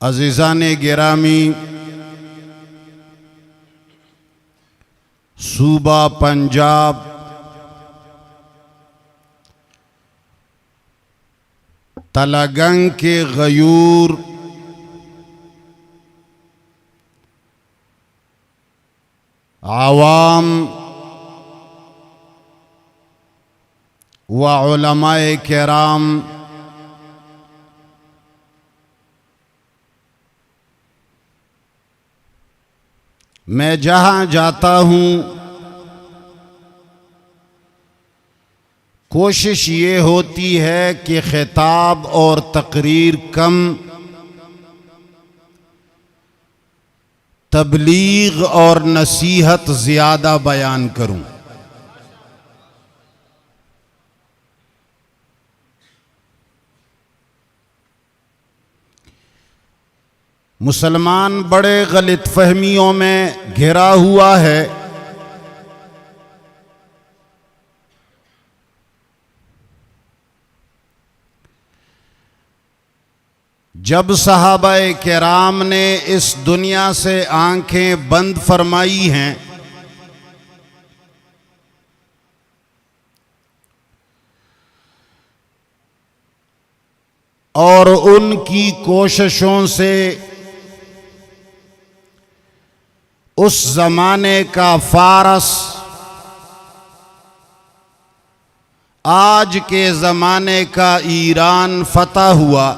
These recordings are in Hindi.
अज़ीज़ान गिरामी, सूबा पंजाब तलागंग के गयूर आवाम व उलमाए किराम, मैं जहाँ जाता हूँ कोशिश ये होती है कि खिताब और तकरीर कम, तबलीग और नसीहत ज़्यादा बयान करूँ। मुसलमान बड़े गलत फहमियों में घिरा हुआ है। जब सहाबाए किराम ने इस दुनिया से आंखें बंद फरमाई हैं, और उनकी कोशिशों से उस ज़माने का फारस आज के ज़माने का ईरान फतह हुआ,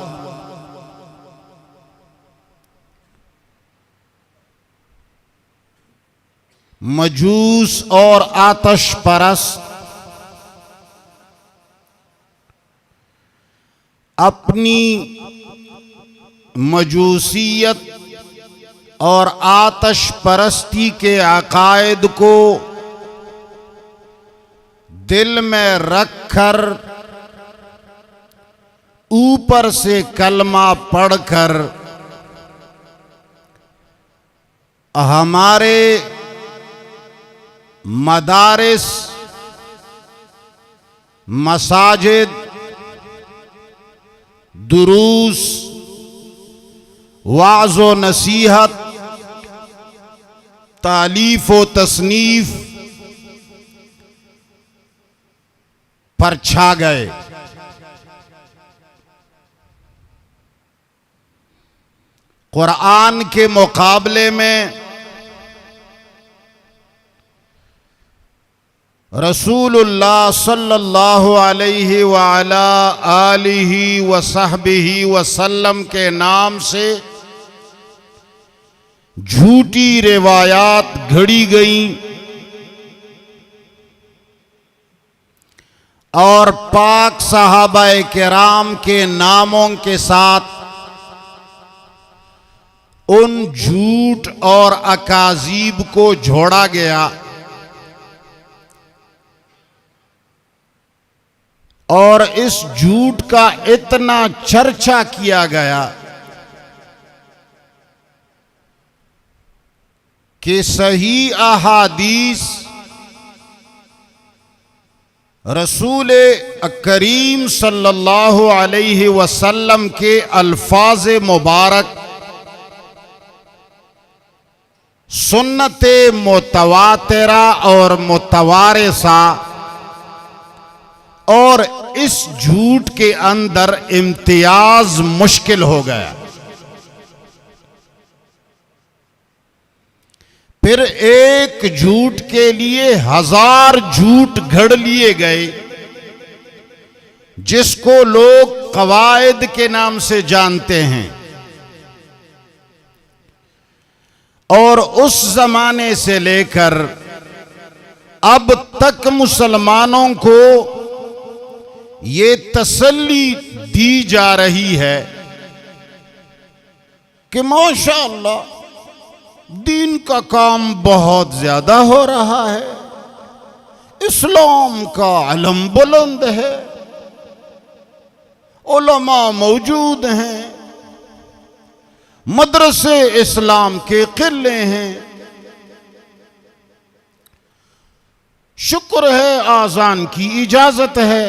मजूस और आतश परस्त अपनी मजूसियत और आतश परस्ती के अकायद को दिल में रखकर ऊपर से कलमा पढ़कर हमारे मदारिस, मसाजिद, दुरूस, वाज़ व नसीहत, तालीफ व तसनीफ पर छा गए। कुरान के मुकाबले में रसूलुल्लाह सल्लल्लाहु अलैहि व अला आलिहि व सहबिहि वसल्लम के नाम से झूठी रिवायात घड़ी गईं और पाक सहाबाए किराम के नामों के साथ उन झूठ और अकाजीब को जोड़ा गया और इस झूठ का इतना चर्चा किया गया कि सही अहादीस रसूल करीम सल्लल्लाहु अलैहि वसल्लम के अल्फाज मुबारक सुन्नत मुतवातिरा और मुतवारिसा और इस झूठ के अंदर इम्तियाज मुश्किल हो गया। फिर एक झूठ के लिए 1000 झूठ घड़ लिए गए, जिसको लोग कवायद के नाम से जानते हैं। और उस जमाने से लेकर अब तक मुसलमानों को ये तसल्ली दी जा रही है कि माशाअल्लाह दीन का काम बहुत ज्यादा हो रहा है, इस्लाम का अलम बुलंद है, उलमा मौजूद हैं, मदरसे इस्लाम के किले हैं, शुक्र है आजान की इजाजत है,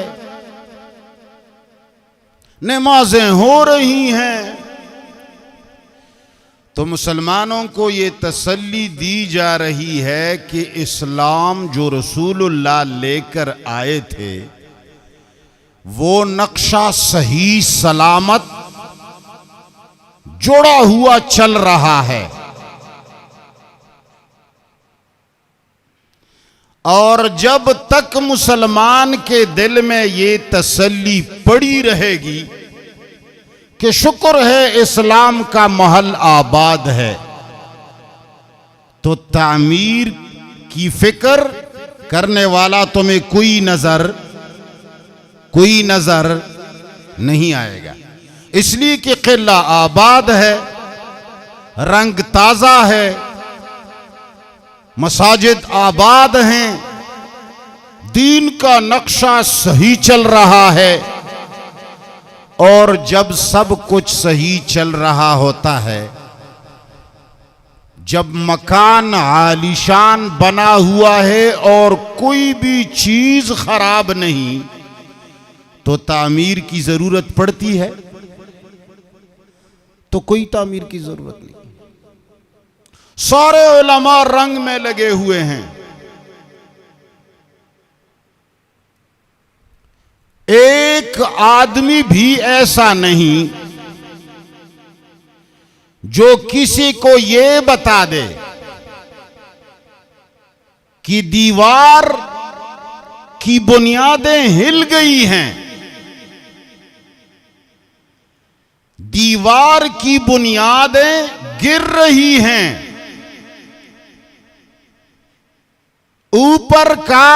नमाजें हो रही हैं। तो मुसलमानों को ये तसल्ली दी जा रही है कि इस्लाम जो रसूलुल्लाह लेकर आए थे वो नक्शा सही सलामत जोड़ा हुआ चल रहा है। और जब तक मुसलमान के दिल में ये तसल्ली पड़ी रहेगी कि शुक्र है इस्लाम का महल आबाद है, तो तामीर की फिक्र करने वाला तुम्हें कोई नजर नहीं आएगा। इसलिए कि किला आबाद है, रंग ताजा है, मसाजिद आबाद हैं, दीन का नक्शा सही चल रहा है। और जब सब कुछ सही चल रहा होता है, जब मकान आलीशान बना हुआ है और कोई भी चीज खराब नहीं, तो तामीर की जरूरत पड़ती है? तो कोई तामीर की जरूरत नहीं। सारे उलमा रंग में लगे हुए हैं। एक आदमी भी ऐसा नहीं जो किसी को यह बता दे कि दीवार की बुनियादें हिल गई हैं, दीवार की बुनियादें गिर रही हैं, ऊपर का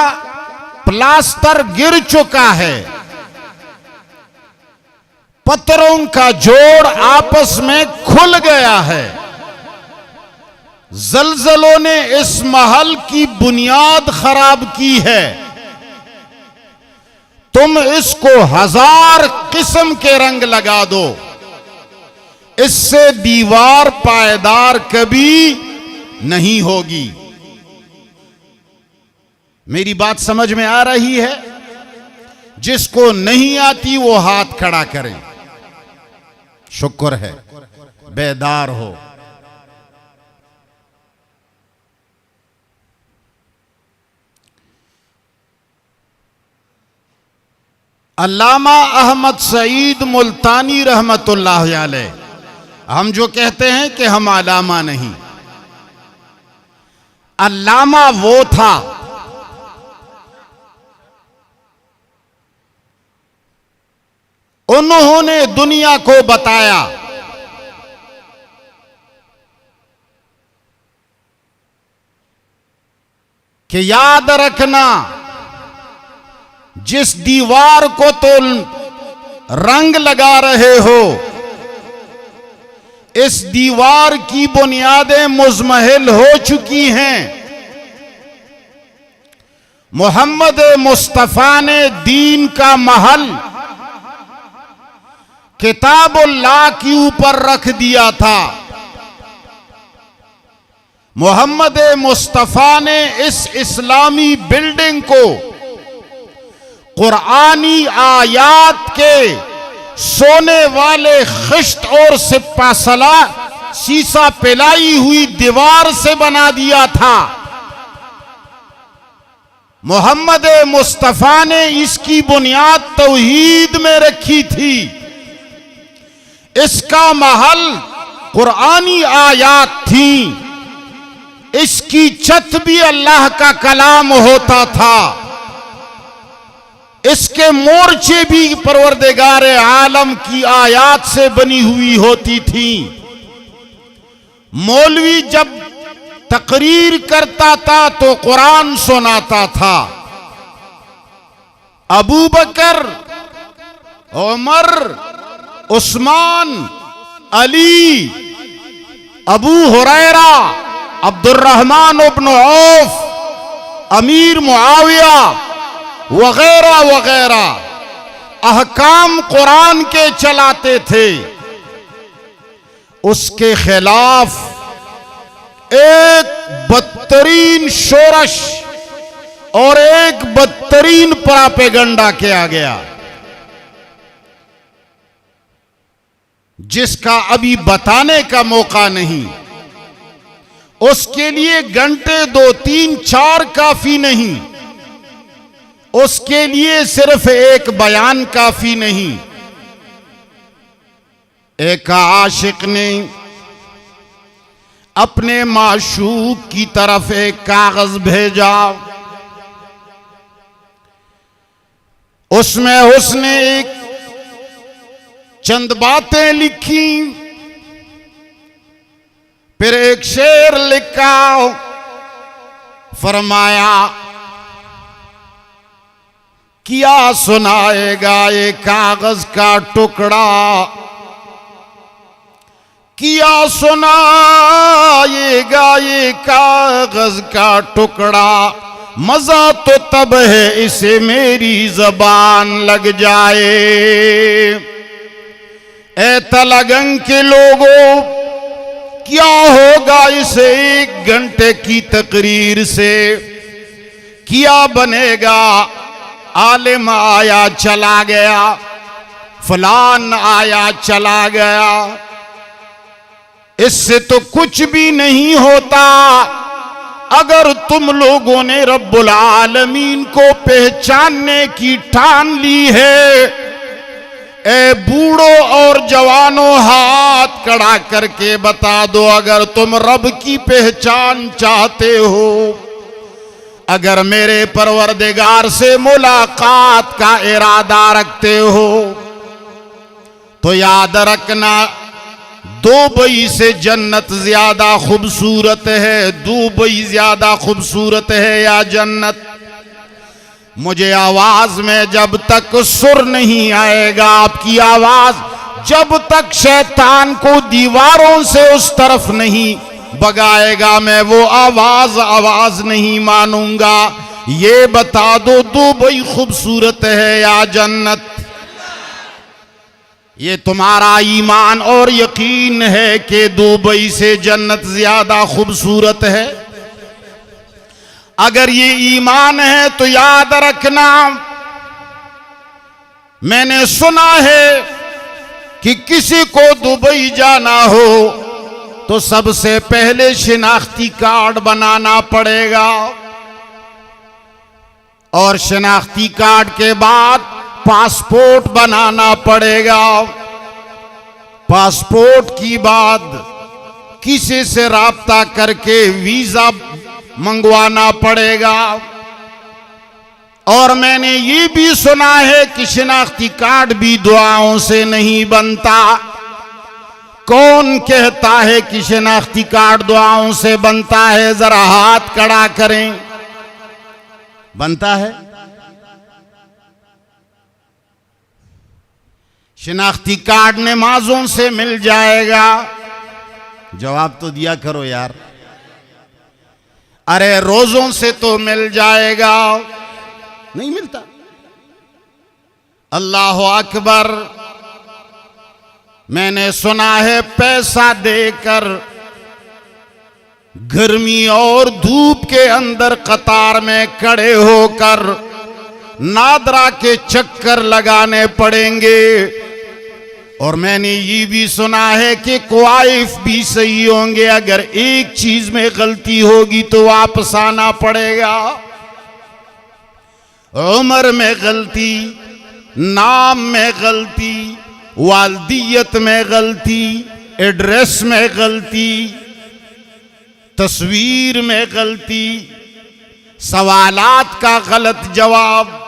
प्लास्टर गिर चुका है, पत्थरों का जोड़ आपस में खुल गया है, जलजलों ने इस महल की बुनियाद खराब की है, तुम इसको 1000 किस्म के रंग लगा दो, इससे दीवार पायदार कभी नहीं होगी। मेरी बात समझ में आ रही है? जिसको नहीं आती वो हाथ खड़ा करें। शुक्र है, बेदार हो। अल्लामा अहमद सईद मुल्तानी रहमतुल्लाह अलैह, हम जो कहते हैं कि हम अल्लामा नहीं, अल्लामा वो था उन्होंने दुनिया को बताया कि याद रखना, जिस दीवार को तुम रंग लगा रहे हो, इस दीवार की बुनियादें मुज़महिल हो चुकी हैं। मोहम्मद मुस्तफा ने दीन का महल किताबुल्लाह के ऊपर रख दिया था। मोहम्मद मुस्तफा ने इस इस्लामी बिल्डिंग को कुरानी आयात के सोने वाले खिश्त और सिप्पा सला सीसा पिलाई हुई दीवार से बना दिया था। मोहम्मद मुस्तफा ने इसकी बुनियाद तौहीद में रखी थी। इसका महल कुरानी आयात थी, इसकी छत भी अल्लाह का कलाम होता था, इसके मोर्चे भी परवरदिगार आलम की आयात से बनी हुई होती थी। मौलवी जब तकरीर करता था तो कुरान सुनाता था। अबू बकर, उमर, उस्मान, अली, अबू हुरैरा, अब्दुर्रहमान इब्न औफ, अमीर मुआविया वगैरह वगैरह अहकाम कुरान के चलाते थे। उसके खिलाफ एक बदतरीन शोरश और एक बदतरीन प्रोपेगेंडा किया गया, जिसका अभी बताने का मौका नहीं। उसके लिए घंटे 2, 3, 4 काफी नहीं। उसके लिए सिर्फ एक बयान काफी नहीं। एक आशिक ने अपने माशूक की तरफ एक कागज भेजा। उसमें उसने एक चंद बातें लिखी, फिर एक शेर लिखा। फरमाया, क्या सुनाएगा ये कागज का टुकड़ा, क्या सुनाएगा ये कागज का टुकड़ा। मजा तो तब है इसे मेरी जबान लग जाए। ए तलगंग के लोगों, क्या होगा इसे 1 घंटे की तकरीर से, क्या बनेगा। आलिम आया चला गया, फलान आया चला गया, इससे तो कुछ भी नहीं होता। अगर तुम लोगों ने रब्बुल आलमीन को पहचानने की ठान ली है, ए बूढ़ों और जवानों हाथ खड़ा करके बता दो, अगर तुम रब की पहचान चाहते हो, अगर मेरे परवरदिगार से मुलाकात का इरादा रखते हो, तो याद रखना दुबई से जन्नत ज्यादा खूबसूरत है। दुबई ज्यादा खूबसूरत है या जन्नत? मुझे आवाज में जब तक सुर नहीं आएगा, आपकी आवाज जब तक शैतान को दीवारों से उस तरफ नहीं भगाएगा, मैं वो आवाज नहीं मानूंगा। ये बता दो, दुबई खूबसूरत है या जन्नत? ये तुम्हारा ईमान और यकीन है कि दुबई से जन्नत ज्यादा खूबसूरत है? अगर ये ईमान है तो याद रखना, मैंने सुना है कि किसी को दुबई जाना हो तो सबसे पहले शिनाख्ती कार्ड बनाना पड़ेगा, और शिनाख्ती कार्ड के बाद पासपोर्ट बनाना पड़ेगा। पासपोर्ट की बाद किसी से राब्ता करके वीजा मंगवाना पड़ेगा। और मैंने ये भी सुना है कि शिनाख्ती कार्ड भी दुआओं से नहीं बनता। कौन कहता है कि शिनाख्ती कार्ड दुआओं से बनता है? जरा हाथ खड़ा करें। बनता है? शिनाख्ती कार्ड नमाजों से मिल जाएगा? जवाब तो दिया करो यार। अरे रोजों से तो मिल जाएगा? नहीं मिलता। अल्लाह अकबर। मैंने सुना है पैसा देकर गर्मी और धूप के अंदर कतार में खड़े होकर नादरा के चक्कर लगाने पड़ेंगे। और मैंने ये भी सुना है कि क्वाइफ भी सही होंगे, अगर एक चीज में गलती होगी तो वापस आना पड़ेगा। उम्र में गलती, नाम में गलती, वालदियत में गलती, एड्रेस में गलती, तस्वीर में गलती, सवालात का गलत जवाब।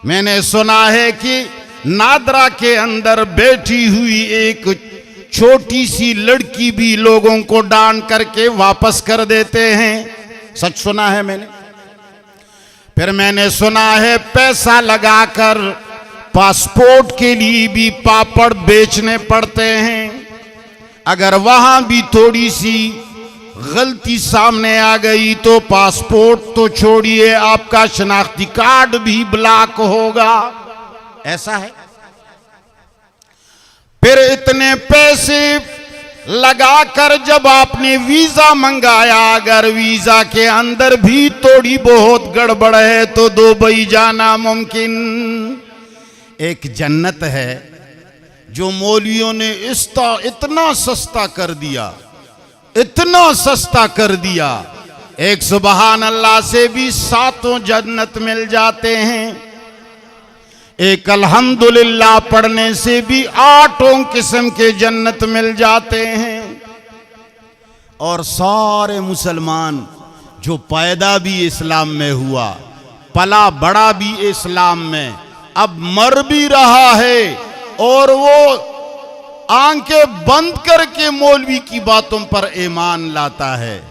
मैंने सुना है कि नादरा के अंदर बैठी हुई एक छोटी सी लड़की भी लोगों को डांट करके वापस कर देते हैं। सच सुना है मैंने। फिर मैंने सुना है पैसा लगाकर पासपोर्ट के लिए भी पापड़ बेचने पड़ते हैं। अगर वहां भी थोड़ी सी गलती सामने आ गई तो पासपोर्ट तो छोड़िए, आपका शनाख्ती कार्ड भी ब्लॉक होगा। ऐसा है। फिर इतने पैसे लगाकर जब आपने वीजा मंगाया, अगर वीजा के अंदर भी थोड़ी बहुत गड़बड़ है तो दुबई जाना मुमकिन। एक जन्नत है जो मौलवियों ने इतना सस्ता कर दिया, इतना सस्ता कर दिया। एक सुबहान अल्लाह से भी 7 जन्नत मिल जाते हैं। एक अल्हम्दुलिल्लाह पढ़ने से भी 8 किस्म के जन्नत मिल जाते हैं। और सारे मुसलमान जो पैदा भी इस्लाम में हुआ, पला बड़ा भी इस्लाम में, अब मर भी रहा है और वो आंखें बंद करके मौलवी की बातों पर ईमान लाता है।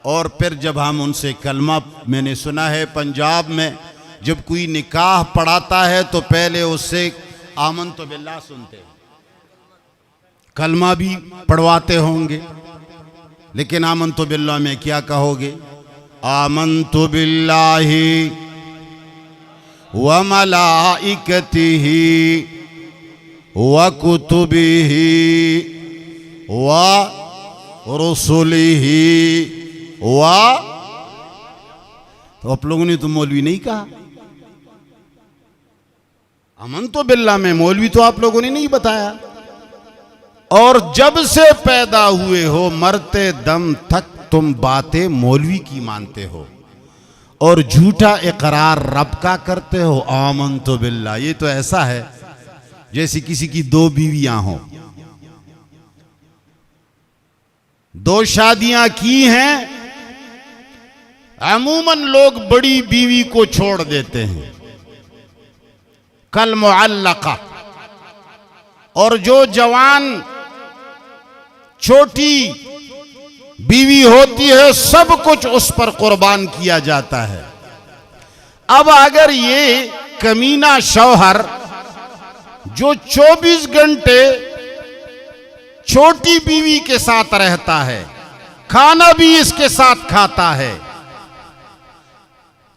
और फिर जब हम उनसे कलमा, मैंने सुना है पंजाब में जब कोई निकाह पढ़ाता है तो पहले उससे आमन तो बिल्लाह सुनते हैं। कलमा भी पढ़वाते होंगे, लेकिन आमन तो बिल्लाह में क्या कहोगे? आमन तो बिल्लाही व मलाइकतिही व कुतुबिही व रुसुलिही व, तो आप लोगों ने तो मौलवी नहीं कहा। अमन तो बिल्लाह में मौलवी तो आप लोगों ने नहीं बताया। और जब से पैदा हुए हो मरते दम तक तुम बातें मौलवी की मानते हो और झूठा इकरार रब का करते हो। आमन तो बिल्लाह, ये तो ऐसा है जैसे किसी की 2 बीवियां हो, 2 शादियां की हैं। अमूमन लोग बड़ी बीवी को छोड़ देते हैं, कल मुअल्लका। और जो जवान छोटी बीवी होती है सब कुछ उस पर कुर्बान किया जाता है। अब अगर ये कमीना शौहर जो 24 घंटे छोटी बीवी के साथ रहता है, खाना भी इसके साथ खाता है,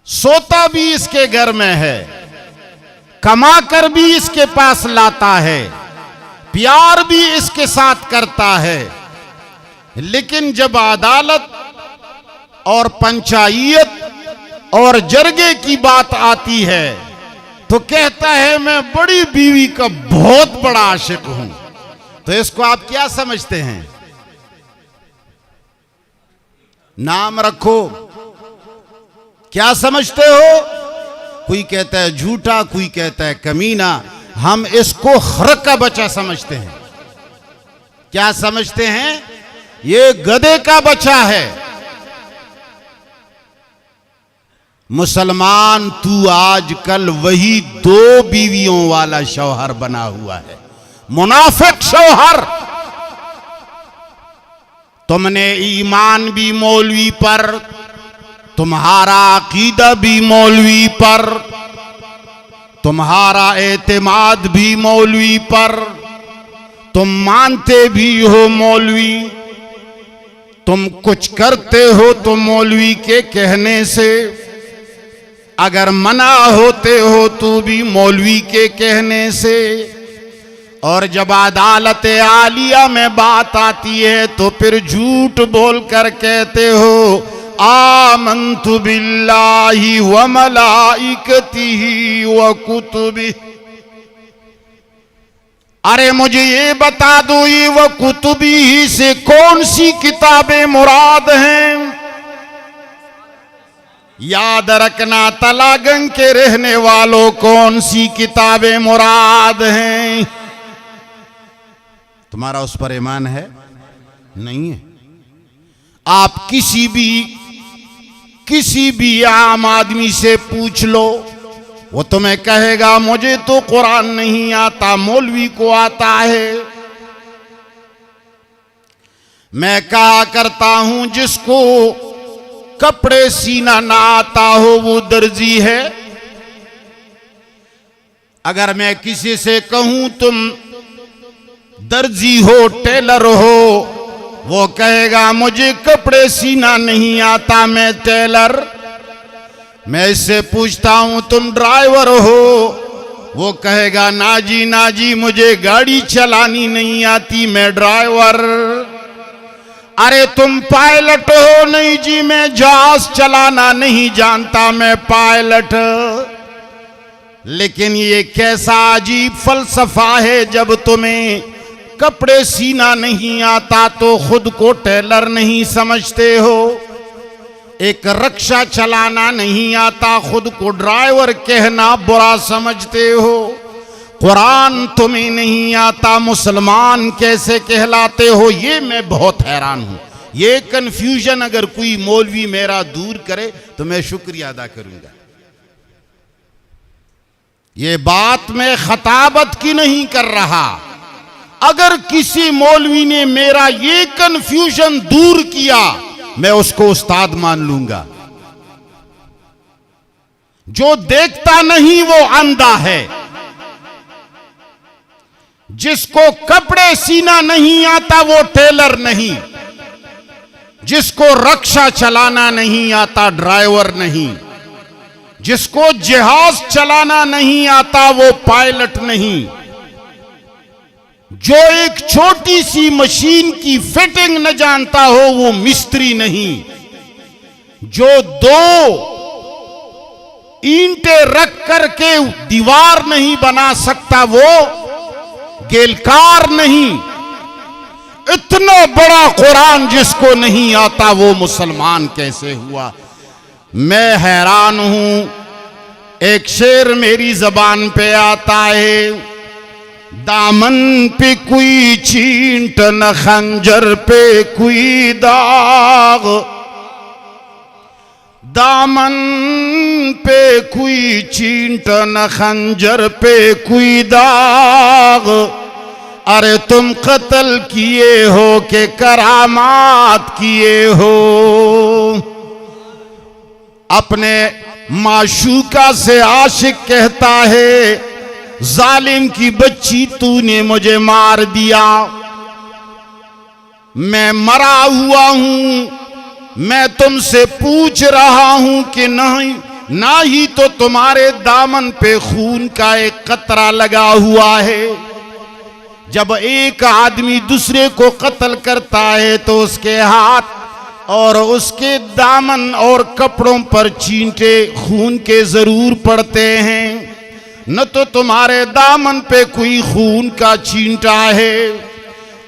सोता भी इसके घर में है, कमाकर भी इसके पास लाता है, प्यार भी इसके साथ करता है, लेकिन जब अदालत और पंचायत और जरगे की बात आती है तो कहता है मैं बड़ी बीवी का बहुत बड़ा आशिक हूं। तो इसको आप क्या समझते हैं? नाम रखो, क्या समझते हो? कोई कहता है झूठा, कोई कहता है कमीना। हम इसको खर्क का बच्चा समझते हैं। क्या समझते हैं? ये गधे का बच्चा है। मुसलमान तू आजकल वही 2 बीवियों वाला शौहर बना हुआ है, मुनाफिक शौहर। तुमने ईमान भी मौलवी पर, तुम्हारा अकीदा भी मौलवी पर, तुम्हारा एतमाद भी मौलवी पर, तुम मानते भी हो मौलवी, तुम कुछ करते हो तो मौलवी के कहने से, अगर मना होते हो तो भी मौलवी के कहने से। और जब अदालत आलिया में बात आती है तो फिर झूठ बोलकर कहते हो आमन्तु बिल्लाहि व मलाइकतिही व कुतुबिही। अरे मुझे ये बता दो, ये व कुतुबिही से कौन सी किताबें मुराद हैं? याद रखना, तलागंग के रहने वालों, कौन सी किताबें मुराद हैं? तुम्हारा उस पर ईमान है? नहीं है। आप किसी भी आम आदमी से पूछ लो, वो तुम्हें कहेगा मुझे तो कुरान नहीं आता, मौलवी को आता है। मैं कहा करता हूं जिसको कपड़े सीना ना आता हो वो दर्जी है। अगर मैं किसी से कहूं तुम दर्जी हो, टेलर हो, वो कहेगा मुझे कपड़े सीना नहीं आता, मैं टेलर। मैं इससे पूछता हूं तुम ड्राइवर हो, वो कहेगा ना जी मुझे गाड़ी चलानी नहीं आती, मैं ड्राइवर। अरे तुम पायलट हो, नहीं जी मैं जहाज चलाना नहीं जानता, मैं पायलट। लेकिन ये कैसा अजीब फलसफा है, जब तुम्हें कपड़े सीना नहीं आता तो खुद को टेलर नहीं समझते हो, एक रिक्शा चलाना नहीं आता खुद को ड्राइवर कहना बुरा समझते हो, कुरान तुम्हें नहीं आता मुसलमान कैसे कहलाते हो। ये मैं बहुत हैरान हूं। ये कंफ्यूजन अगर कोई मौलवी मेरा दूर करे तो मैं शुक्रिया अदा करूंगा। ये बात मैं खताबत की नहीं कर रहा। अगर किसी मौलवी ने मेरा ये कंफ्यूजन दूर किया मैं उसको उस्ताद मान लूंगा। जो देखता नहीं वो अंधा है। जिसको कपड़े सीना नहीं आता वो टेलर नहीं, जिसको रिक्शा चलाना नहीं आता ड्राइवर नहीं, जिसको जहाज चलाना नहीं आता वो पायलट नहीं, जो एक छोटी सी मशीन की फिटिंग न जानता हो वो मिस्त्री नहीं, जो दो ईंटें रख करके दीवार नहीं बना सकता वो गेलकार नहीं। इतना बड़ा कुरान जिसको नहीं आता वो मुसलमान कैसे हुआ। मैं हैरान हूं। एक शेर मेरी जबान पे आता है, दामन पे कोई चींट न खंजर पे कोई दाग, दामन पे कोई चींट न खंजर पे कोई दाग। अरे तुम कत्ल किए हो के करामात किए हो। अपने माशूका से आशिक कहता है, जालिम की बच्ची तूने मुझे मार दिया, मैं मरा हुआ हूं, मैं तुमसे पूछ रहा हूं कि नहीं ना ही तो तुम्हारे दामन पे खून का एक कतरा लगा हुआ है। जब एक आदमी दूसरे को कत्ल करता है तो उसके हाथ और उसके दामन और कपड़ों पर चींटे खून के जरूर पड़ते हैं। न तो तुम्हारे दामन पे कोई खून का चींटा है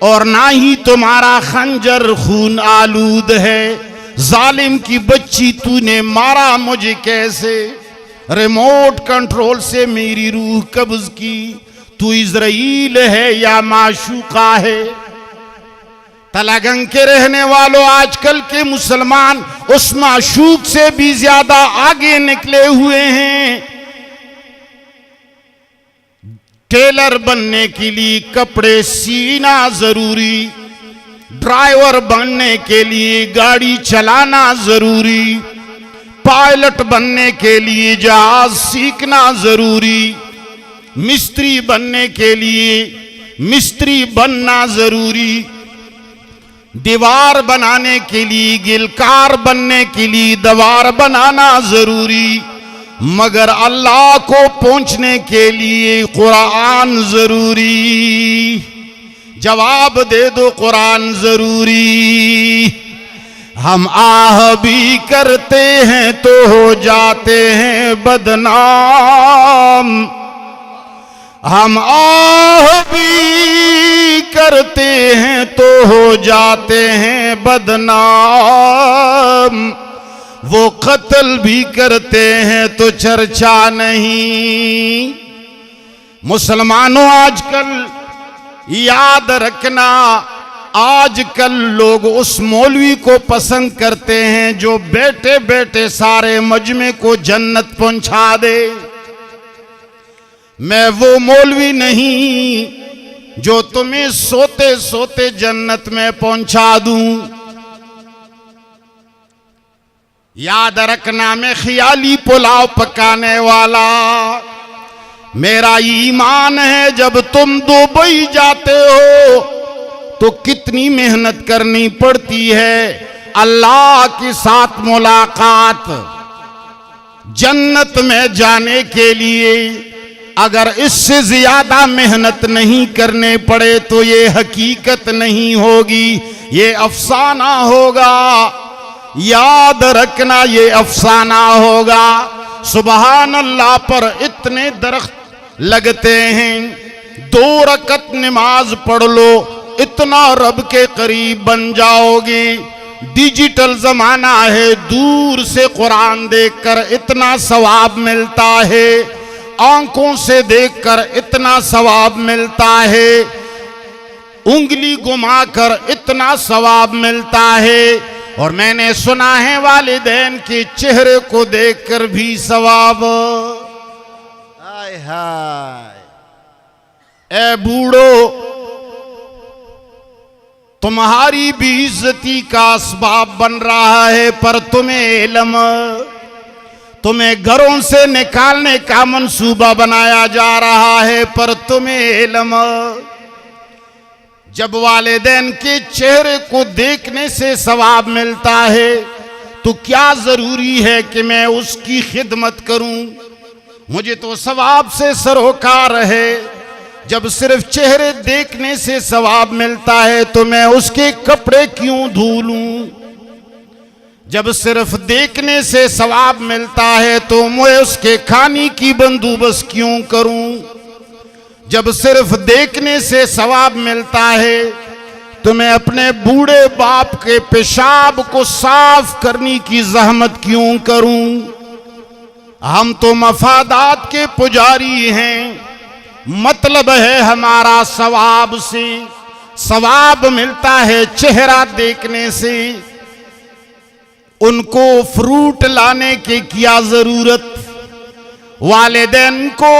और ना ही तुम्हारा खंजर खून आलूद है। जालिम की बच्ची तूने मारा मुझे कैसे, रिमोट कंट्रोल से मेरी रूह कब्ज की। तू इज़राइल है या माशूका है। तलागंग के रहने वालों, आजकल के मुसलमान उस माशूक से भी ज्यादा आगे निकले हुए हैं। टेलर बनने के लिए कपड़े सीना जरूरी, ड्राइवर बनने के लिए गाड़ी चलाना जरूरी, पायलट बनने के लिए जहाज सीखना जरूरी, मिस्त्री बनने के लिए मिस्त्री बनना जरूरी, दीवार बनाने के लिए गिलकार बनने के लिए दीवार बनाना जरूरी, मगर अल्लाह को पहुंचने के लिए कुरान जरूरी। जवाब दे दो कुरान जरूरी। हम आह भी करते हैं तो हो जाते हैं बदनाम, हम आह भी करते हैं तो हो जाते हैं बदनाम, वो कत्ल भी करते हैं तो चर्चा नहीं। मुसलमानों, आजकल याद रखना, आजकल लोग उस मौलवी को पसंद करते हैं जो बैठे बैठे सारे मजमे को जन्नत पहुंचा दे। मैं वो मौलवी नहीं जो तुम्हें सोते सोते जन्नत में पहुंचा दूं। याद रखना मैं ख्याली पुलाव पकाने वाला, मेरा ईमान है जब तुम दुबई जाते हो तो कितनी मेहनत करनी पड़ती है। अल्लाह के साथ मुलाकात जन्नत में जाने के लिए अगर इससे ज्यादा मेहनत नहीं करने पड़े तो ये हकीकत नहीं होगी, ये अफसाना होगा। याद रखना ये अफसाना होगा। सुबहान अल्लाह पर इतने दरख्त लगते हैं, 2 रकत नमाज पढ़ लो इतना रब के करीब बन जाओगे। डिजिटल जमाना है, दूर से कुरान देखकर इतना सवाब मिलता है, आंखों से देखकर इतना सवाब मिलता है, उंगली घुमाकर इतना सवाब मिलता है। और मैंने सुना है वालिदैन के चेहरे को देखकर भी सवाब। हाय हाय, ए बूढ़ो, तुम्हारी भी इज्जती का असबाब बन रहा है, पर तुम्हें घरों से निकालने का मंसूबा बनाया जा रहा है, पर तुम्हें इल्म। जब वालिदैन के चेहरे को देखने से सवाब मिलता है तो क्या जरूरी है कि मैं उसकी खिदमत करूं। मुझे तो सवाब से सरोकार है। जब सिर्फ चेहरे देखने से सवाब मिलता है तो मैं उसके कपड़े क्यों धो लूं। जब सिर्फ देखने से सवाब मिलता है तो मैं उसके खाने की बंदोबस्त क्यों करूं। जब सिर्फ देखने से सवाब मिलता है तो मैं अपने बूढ़े बाप के पेशाब को साफ करने की जहमत क्यों करूं। हम तो मफादात के पुजारी हैं, मतलब है हमारा सवाब से। सवाब मिलता है चेहरा देखने से। उनको फ्रूट लाने की क्या जरूरत, वालिदैन को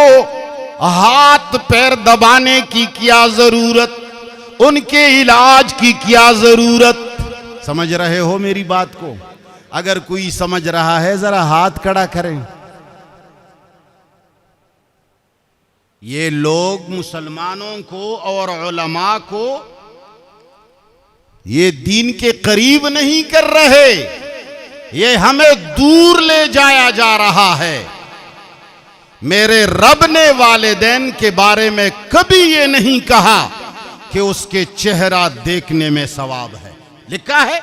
हाथ पैर दबाने की क्या जरूरत, उनके इलाज की क्या जरूरत। समझ रहे हो मेरी बात को? अगर कोई समझ रहा है जरा हाथ खड़ा करें। ये लोग मुसलमानों को और उलमा को ये दीन के करीब नहीं कर रहे, ये हमें दूर ले जाया जा रहा है। मेरे रब ने वालिदैन के बारे में कभी ये नहीं कहा कि उसके चेहरा देखने में सवाब है, लिखा है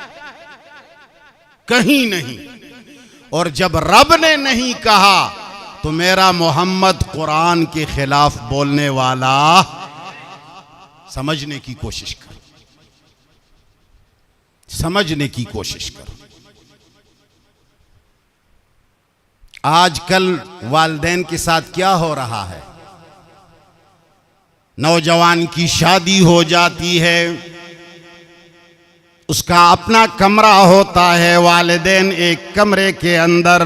कहीं नहीं। और जब रब ने नहीं कहा तो मेरा मोहम्मद कुरान के खिलाफ बोलने वाला, समझने की कोशिश कर, समझने की कोशिश कर। आजकल वालिदैन के साथ क्या हो रहा है, नौजवान की शादी हो जाती है, उसका अपना कमरा होता है, वालिदैन एक कमरे के अंदर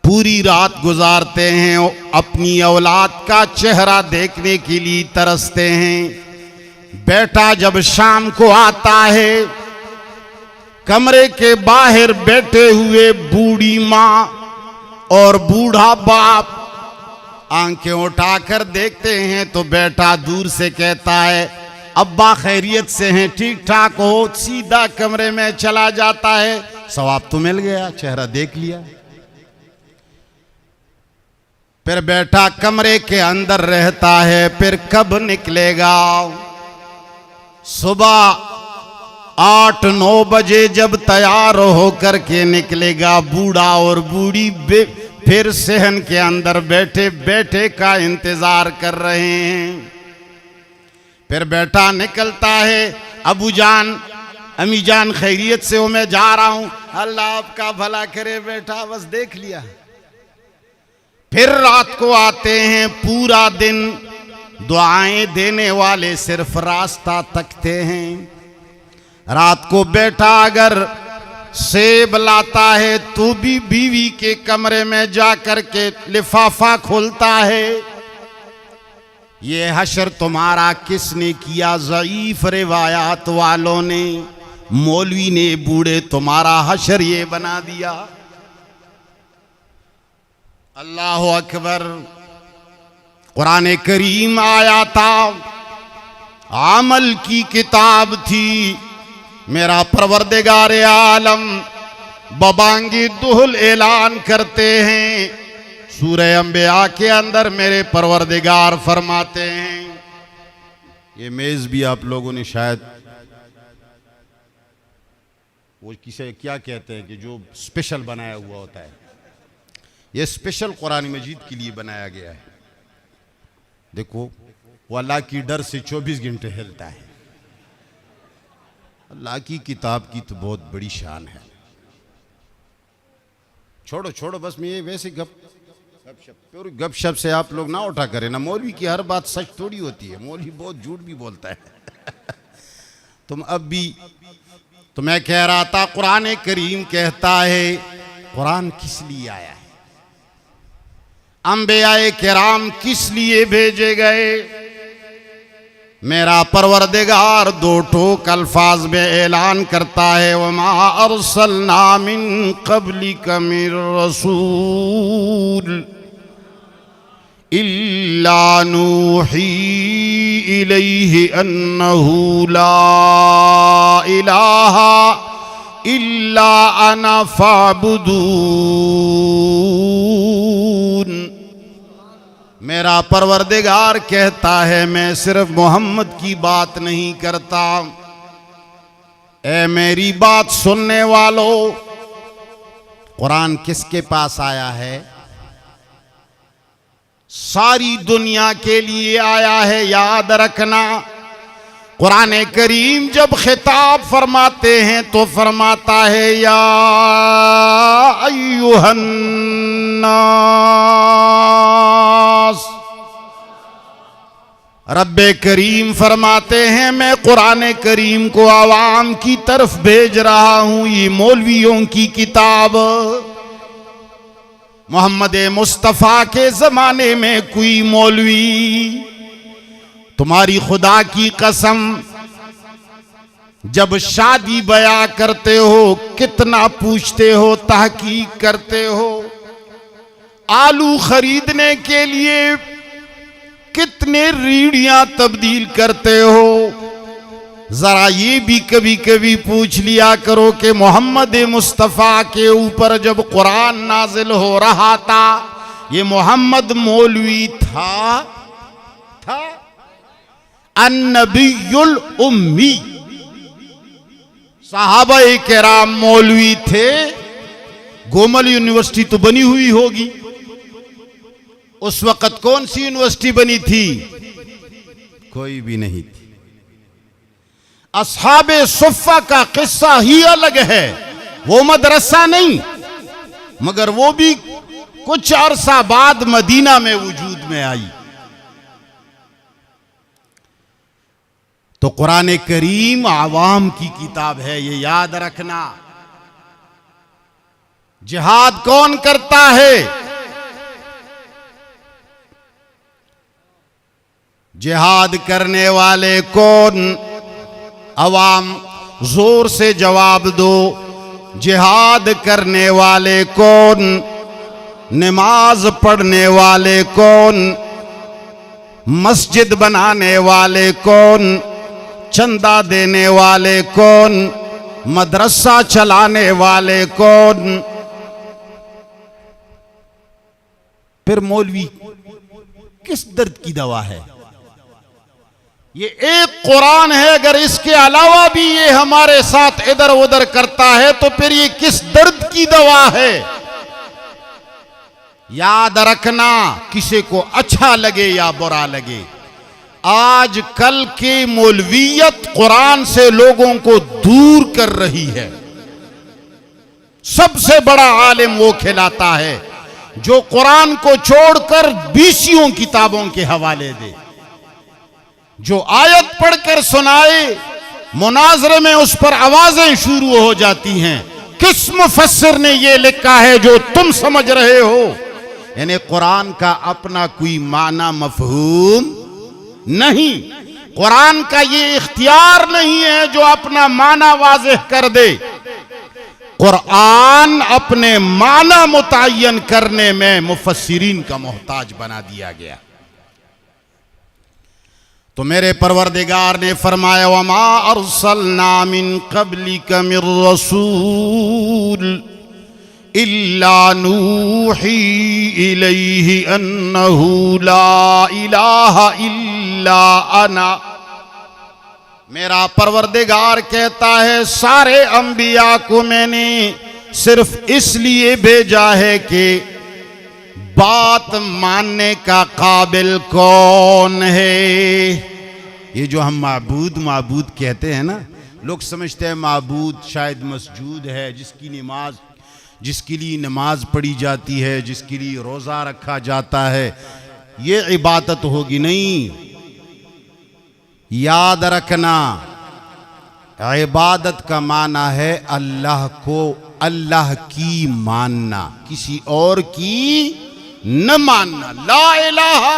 पूरी रात गुजारते हैं, अपनी औलाद का चेहरा देखने के लिए तरसते हैं। बेटा जब शाम को आता है, कमरे के बाहर बैठे हुए बूढ़ी माँ और बूढ़ा बाप आंखें उठाकर देखते हैं तो बेटा दूर से कहता है अब्बा खैरियत से हैं, ठीक ठाक हो, सीधा कमरे में चला जाता है। सवाब तो मिल गया, चेहरा देख लिया। फिर बेटा कमरे के अंदर रहता है, फिर कब निकलेगा? सुबह 8-9 बजे जब तैयार होकर के निकलेगा। बूढ़ा और बूढ़ी फिर सहन के अंदर बैठे बैठे का इंतजार कर रहे हैं। फिर बेटा निकलता है, अबू जान अम्मी जान खैरियत से हो, मैं जा रहा हूं, अल्लाह आपका भला करे बेटा, बस देख लिया। फिर रात को आते हैं, पूरा दिन दुआएं देने वाले सिर्फ रास्ता तकते हैं। रात को बेटा अगर सेब लाता है तो भी बीवी के कमरे में जाकर के लिफाफा खोलता है। ये हशर तुम्हारा किसने किया? ज़ईफ रिवायात वालों ने, मौलवी ने, बूढ़े तुम्हारा हशर ये बना दिया। अल्लाह अकबर। कुरान करीम आया था, अमल की किताब थी। मेरा परवरदिगार आलम बबांगी दुहल ऐलान करते हैं सूरह अंबिया के अंदर, मेरे परवरदिगार फरमाते हैं, ये मेज भी आप लोगों ने शायद वो किसे क्या कहते हैं कि जो स्पेशल बनाया हुआ होता है, ये स्पेशल कुरान मजीद के लिए बनाया गया है। देखो वो अल्लाह की डर से 24 घंटे हिलता है। अल्लाह की किताब की तो बहुत बड़ी शान है। छोड़ो छोड़ो, बस मैं ये वैसे गपशप से आप लोग ना उठा करें ना। मौलवी की हर बात सच थोड़ी होती है, मौलवी बहुत झूठ भी बोलता है। तुम अब भी, तो मैं कह रहा था कुरान करीम कहता है, कुरान किस लिए आया है? अंबियाए किराम किस लिए भेजे गए? मेरा परवरदिगार दो ठोक अल्फाज में ऐलान करता है, वमा अरसलना मिन क़ब्लिक मिर रसूल इल्ला नूही इलैहि अन्नहु ला इलाहा इल्ला अना फ़अब्दून। मेरा परवरदिगार कहता है, मैं सिर्फ मोहम्मद की बात नहीं करता। ए मेरी बात सुनने वालों, कुरान किसके पास आया है? सारी दुनिया के लिए आया है, याद रखना। कुरान करीम जब खिताब फरमाते हैं तो फरमाता है, या अय्युहन नास। रब्बे करीम फरमाते हैं, मैं कुरान करीम को आवाम की तरफ भेज रहा हूं। ये मौलवियों की किताब। मोहम्मद मुस्तफ़ा के ज़माने में कोई मौलवी, तुम्हारी खुदा की कसम, जब शादी बयां करते हो कितना पूछते हो, तहकीक करते हो। आलू खरीदने के लिए कितने रीढ़ियां तब्दील करते हो। जरा ये भी कभी कभी पूछ लिया करो कि मोहम्मद मुस्तफ़ा के ऊपर जब कुरान नाजिल हो रहा था, ये मोहम्मद मौलवी था अन्नबियुल उम्मी। सहाबाए किराम मौलवी थे। गोमल यूनिवर्सिटी तो बनी हुई होगी, उस वक्त कौन सी यूनिवर्सिटी बनी थी? कोई भी नहीं थी। अस्हाबे सुफ़्फ़ा का किस्सा ही अलग है, वो मदरसा नहीं, मगर वो भी कुछ अरसा बाद मदीना में वजूद में आई। तो कुरान करीम आवाम की किताब है, ये याद रखना। जिहाद कौन करता है? जिहाद करने वाले कौन? अवाम जोर से जवाब दो। जिहाद करने वाले कौन? नमाज पढ़ने वाले कौन? मस्जिद बनाने वाले कौन? चंदा देने वाले कौन? मदरसा चलाने वाले कौन? फिर मौलवी किस दर्द की दवा है? ये एक कुरान है, अगर इसके अलावा भी ये हमारे साथ इधर उधर करता है तो फिर ये किस दर्द की दवा है? याद रखना, किसी को अच्छा लगे या बुरा लगे, आज कल की मौलवियत कुरान से लोगों को दूर कर रही है। सबसे बड़ा आलिम वो कहलाता है जो कुरान को छोड़कर 20 किताबों के हवाले दे, जो आयत पढ़कर सुनाए, मुनाजरे में उस पर आवाजें शुरू हो जाती हैं, किस मुफस्सिर ने ये लिखा है जो तुम समझ रहे हो? यानी कुरान का अपना कोई माना मफहूम नहीं, कुरान का ये इख्तियार नहीं है जो अपना माना वाज़ेह कर दे। कुरान अपने माना मुतय्यन करने में मुफस्सिरीन का मोहताज बना दिया गया। तो मेरे परवरदिगार ने फरमाया वमा अरसलना मिन क़ब्लिका मिर रसूल इल्ला नूही इलैहि अन्नहु ला इलाहा इल्ला अना। मेरा परवरदिगार कहता है सारे अंबिया को मैंने सिर्फ इसलिए भेजा है कि बात मानने का काबिल कौन है। ये जो हम माबूद कहते हैं ना, लोग समझते हैं माबूद शायद मस्जूद है, जिसके लिए नमाज पढ़ी जाती है, जिसके लिए रोज़ा रखा जाता है, ये इबादत होगी। नहीं, याद रखना, इबादत का माना है अल्लाह को, अल्लाह की मानना, किसी और की न मानना। ला इलाहा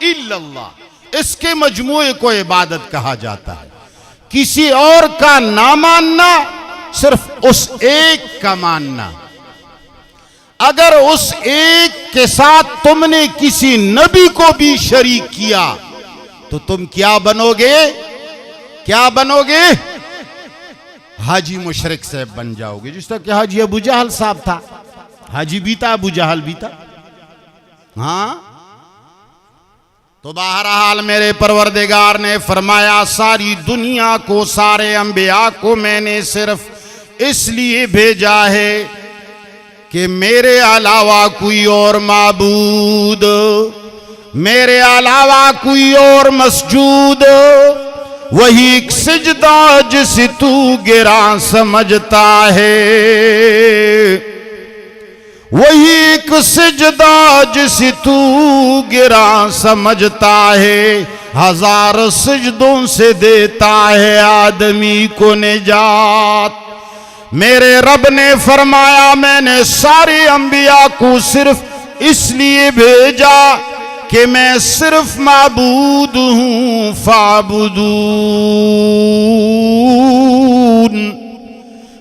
इल्लल्लाह, इसके मजमूए को इबादत कहा जाता है। किसी और का ना मानना, सिर्फ उस एक का मानना। अगर उस एक के साथ तुमने किसी नबी को भी शरीक किया तो तुम क्या बनोगे? क्या बनोगे? हाजी मुशरिक साहब बन जाओगे। जिस तरह कि हाजी अबू जहल साहब था, हाजी भी था, अबू जहल भी था। हाँ, तो बहरहाल मेरे परवरदिगार ने फरमाया सारी दुनिया को, सारे अंबिया को मैंने सिर्फ इसलिए भेजा है कि मेरे अलावा कोई और माबूद, मेरे अलावा कोई और मसजूद, वही एक सिजदा जिसे तू गिरा समझता है, वही एक सिजदा जिसे तू गिरा समझता है, हजार सिजदों से देता है आदमी को निजात। मेरे रब ने फरमाया मैंने सारे अंबिया को सिर्फ इसलिए भेजा कि मैं सिर्फ माबूद हूं, फाबुदून।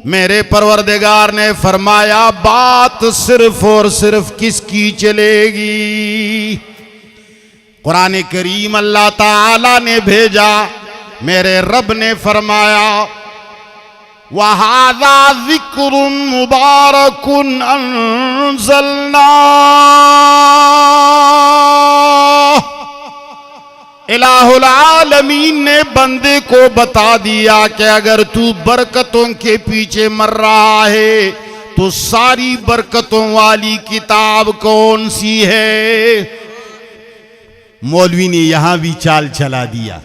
मेरे परवरदिगार ने फरमाया बात सिर्फ और सिर्फ किसकी चलेगी? कुरान करीम अल्लाह ताला ने भेजा। मेरे रब ने फरमाया वहादा ज़िक्रुन मुबारकुन अंज़लना इलाहुल आलमीन ने बंदे को बता दिया कि अगर तू बरकतों के पीछे मर रहा है तो सारी बरकतों वाली किताब कौन सी है? मौलवी ने यहां भी चाल चला दिया।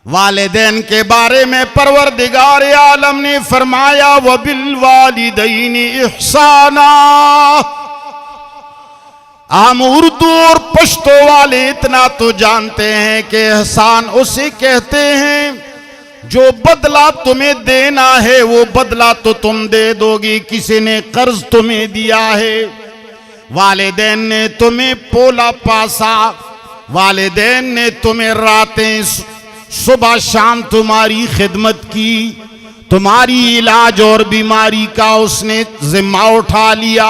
वालिदैन के बारे में परवरदिगार आलम ने फरमाया वबिल वालिदैनि इहसाना। हम उर्दू और पश्तो वाले इतना तो जानते हैं कि एहसान उसे कहते हैं जो बदला तुम्हें देना है वो बदला तो तुम दे दोगी। किसी ने कर्ज तुम्हें दिया है, वालिदैन ने तुम्हें पोला पासा, वालिदैन ने तुम्हें रातें सुबह शाम तुम्हारी खिदमत की, तुम्हारी इलाज और बीमारी का उसने जिम्मा उठा लिया,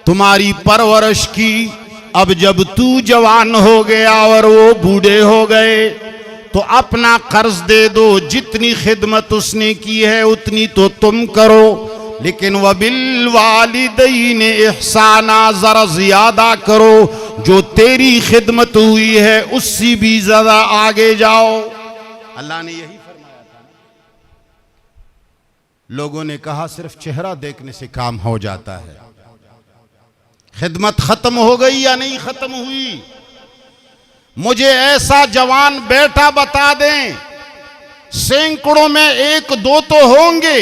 तुम्हारी परवरिश की। अब जब तू जवान हो गया और वो बूढ़े हो गए तो अपना कर्ज दे दो। जितनी खिदमत उसने की है उतनी तो तुम करो, लेकिन वबिल वालिदैनि इहसाना, जरा ज्यादा करो। जो तेरी खिदमत हुई है उससे भी ज्यादा आगे जाओ। अल्लाह ने यही फरमाया था। लोगों ने कहा सिर्फ चेहरा देखने से काम हो जाता है। खिदमत खत्म हो गई या नहीं खत्म हुई? मुझे ऐसा जवान बेटा बता दें, सैकड़ों में एक दो तो होंगे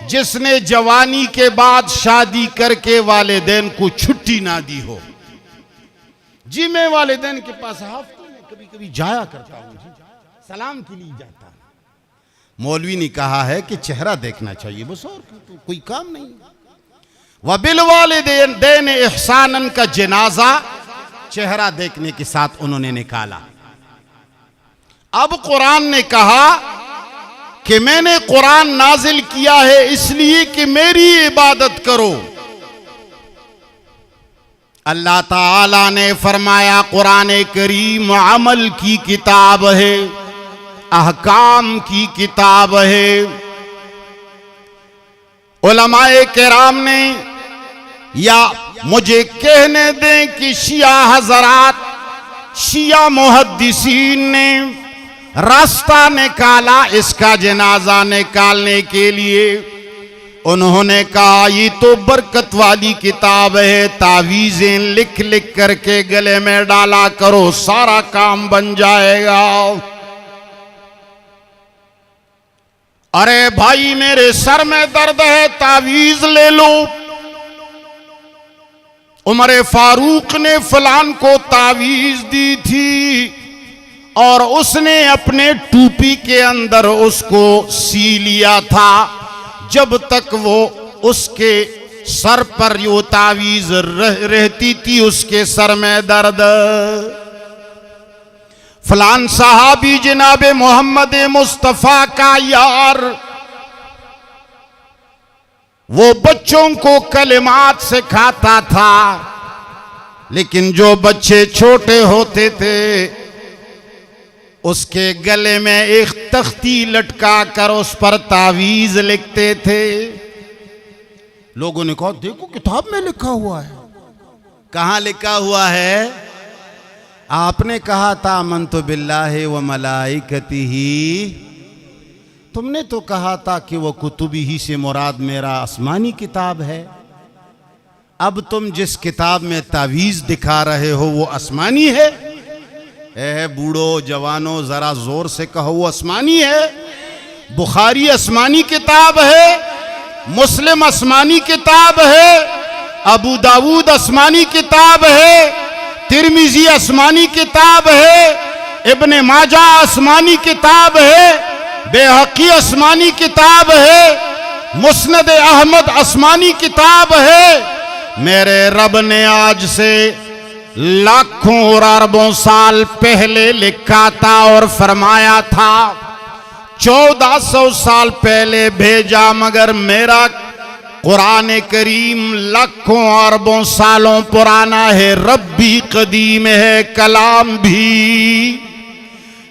जिसने जवानी के बाद शादी करके वालिदैन को छुट्टी ना दी हो। जी मैं वालिदैन के पास हफ्ते में कभी कभी जाया करता हूं, सलाम के लिए जाता हूं। मौलवी ने कहा है कि चेहरा देखना चाहिए बस, और तो कोई काम नहीं। वबिल वालिदैन इहसानन का जनाजा चेहरा देखने के साथ उन्होंने निकाला। अब कुरान ने कहा कि मैंने कुरान नाजिल किया है इसलिए कि मेरी इबादत करो। अल्लाह ताला ने फरमाया कुरान करीम अमल की किताब है, अहकाम की किताब है। उलमाए किराम ने, या मुझे कहने दें कि शिया हजरात, शिया मुहद्दिसीन ने रास्ता निकाला इसका जनाजा निकालने के लिए। उन्होंने कहा ये तो बरकत वाली किताब है, तावीज़ें लिख लिख करके गले में डाला करो, सारा काम बन जाएगा। अरे भाई मेरे सर में दर्द है, तावीज ले लो। उमर फारूक ने फलान को तावीज दी थी और उसने अपने टूपी के अंदर उसको सी लिया था। जब तक वो उसके सर पर यो तावीज रहती थी उसके सर में दर्द। फलान सहाबी जनाब मोहम्मद मुस्तफा का यार, वो बच्चों को कलिमात सिखाता था, लेकिन जो बच्चे छोटे होते थे उसके गले में एक तख्ती लटका कर उस पर तावीज लिखते थे। लोगों ने कहा देखो किताब में लिखा हुआ है। कहां लिखा हुआ है? आपने कहा था अमनतु बिल्लाहि व मलाइकतिही, तुमने तो कहा था कि वो कुतुबी ही से मुराद मेरा आसमानी किताब है। अब तुम जिस किताब में तावीज दिखा रहे हो वो आसमानी है? बूढ़ो जवानों जरा जोर से कहो वो आसमानी है। बुखारी आसमानी किताब है, मुस्लिम आसमानी किताब है, अबू दाऊद आसमानी किताब है, तिरमिजी आसमानी किताब है, इब्ने माजा आसमानी किताब है, बेहकी आसमानी किताब है, मुस्नद अहमद आसमानी किताब है। मेरे रब ने आज से लाखों और अरबों साल पहले लिखा था और फरमाया था 1400 साल पहले भेजा, मगर मेरा कुरान करीम लाखों अरबों सालों पुराना है। रब भी कदीम है, कलाम भी।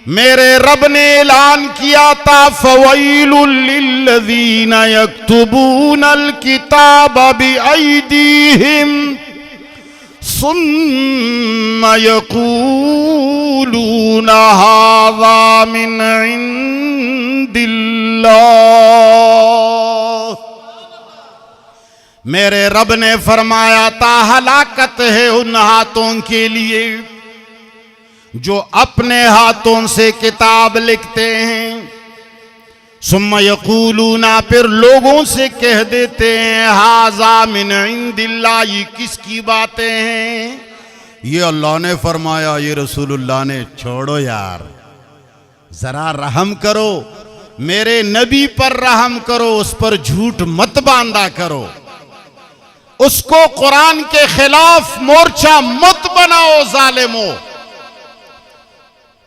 मेरे रब ने ऐलान किया था फवैलुल लिल्लज़ीना यक्तुबूनल किताब बिअयदीहिम सुम्मा यक़ूलूना हाज़ा मिन इंदिल्लाह। मेरे रब ने फरमाया था हलाकत है उन हाथों के लिए जो अपने हाथों से किताब लिखते हैं। सुम्मा यक़ूलूना, फिर लोगों से कह देते हैं हाज़ा मिन इंदिल्लाह, ये किसकी बातें हैं? ये अल्लाह ने फरमाया, ये रसूलुल्लाह ने। छोड़ो यार, जरा रहम करो, मेरे नबी पर रहम करो, उस पर झूठ मत बांधा करो, उसको कुरान के खिलाफ मोर्चा मत बनाओ जालिमो।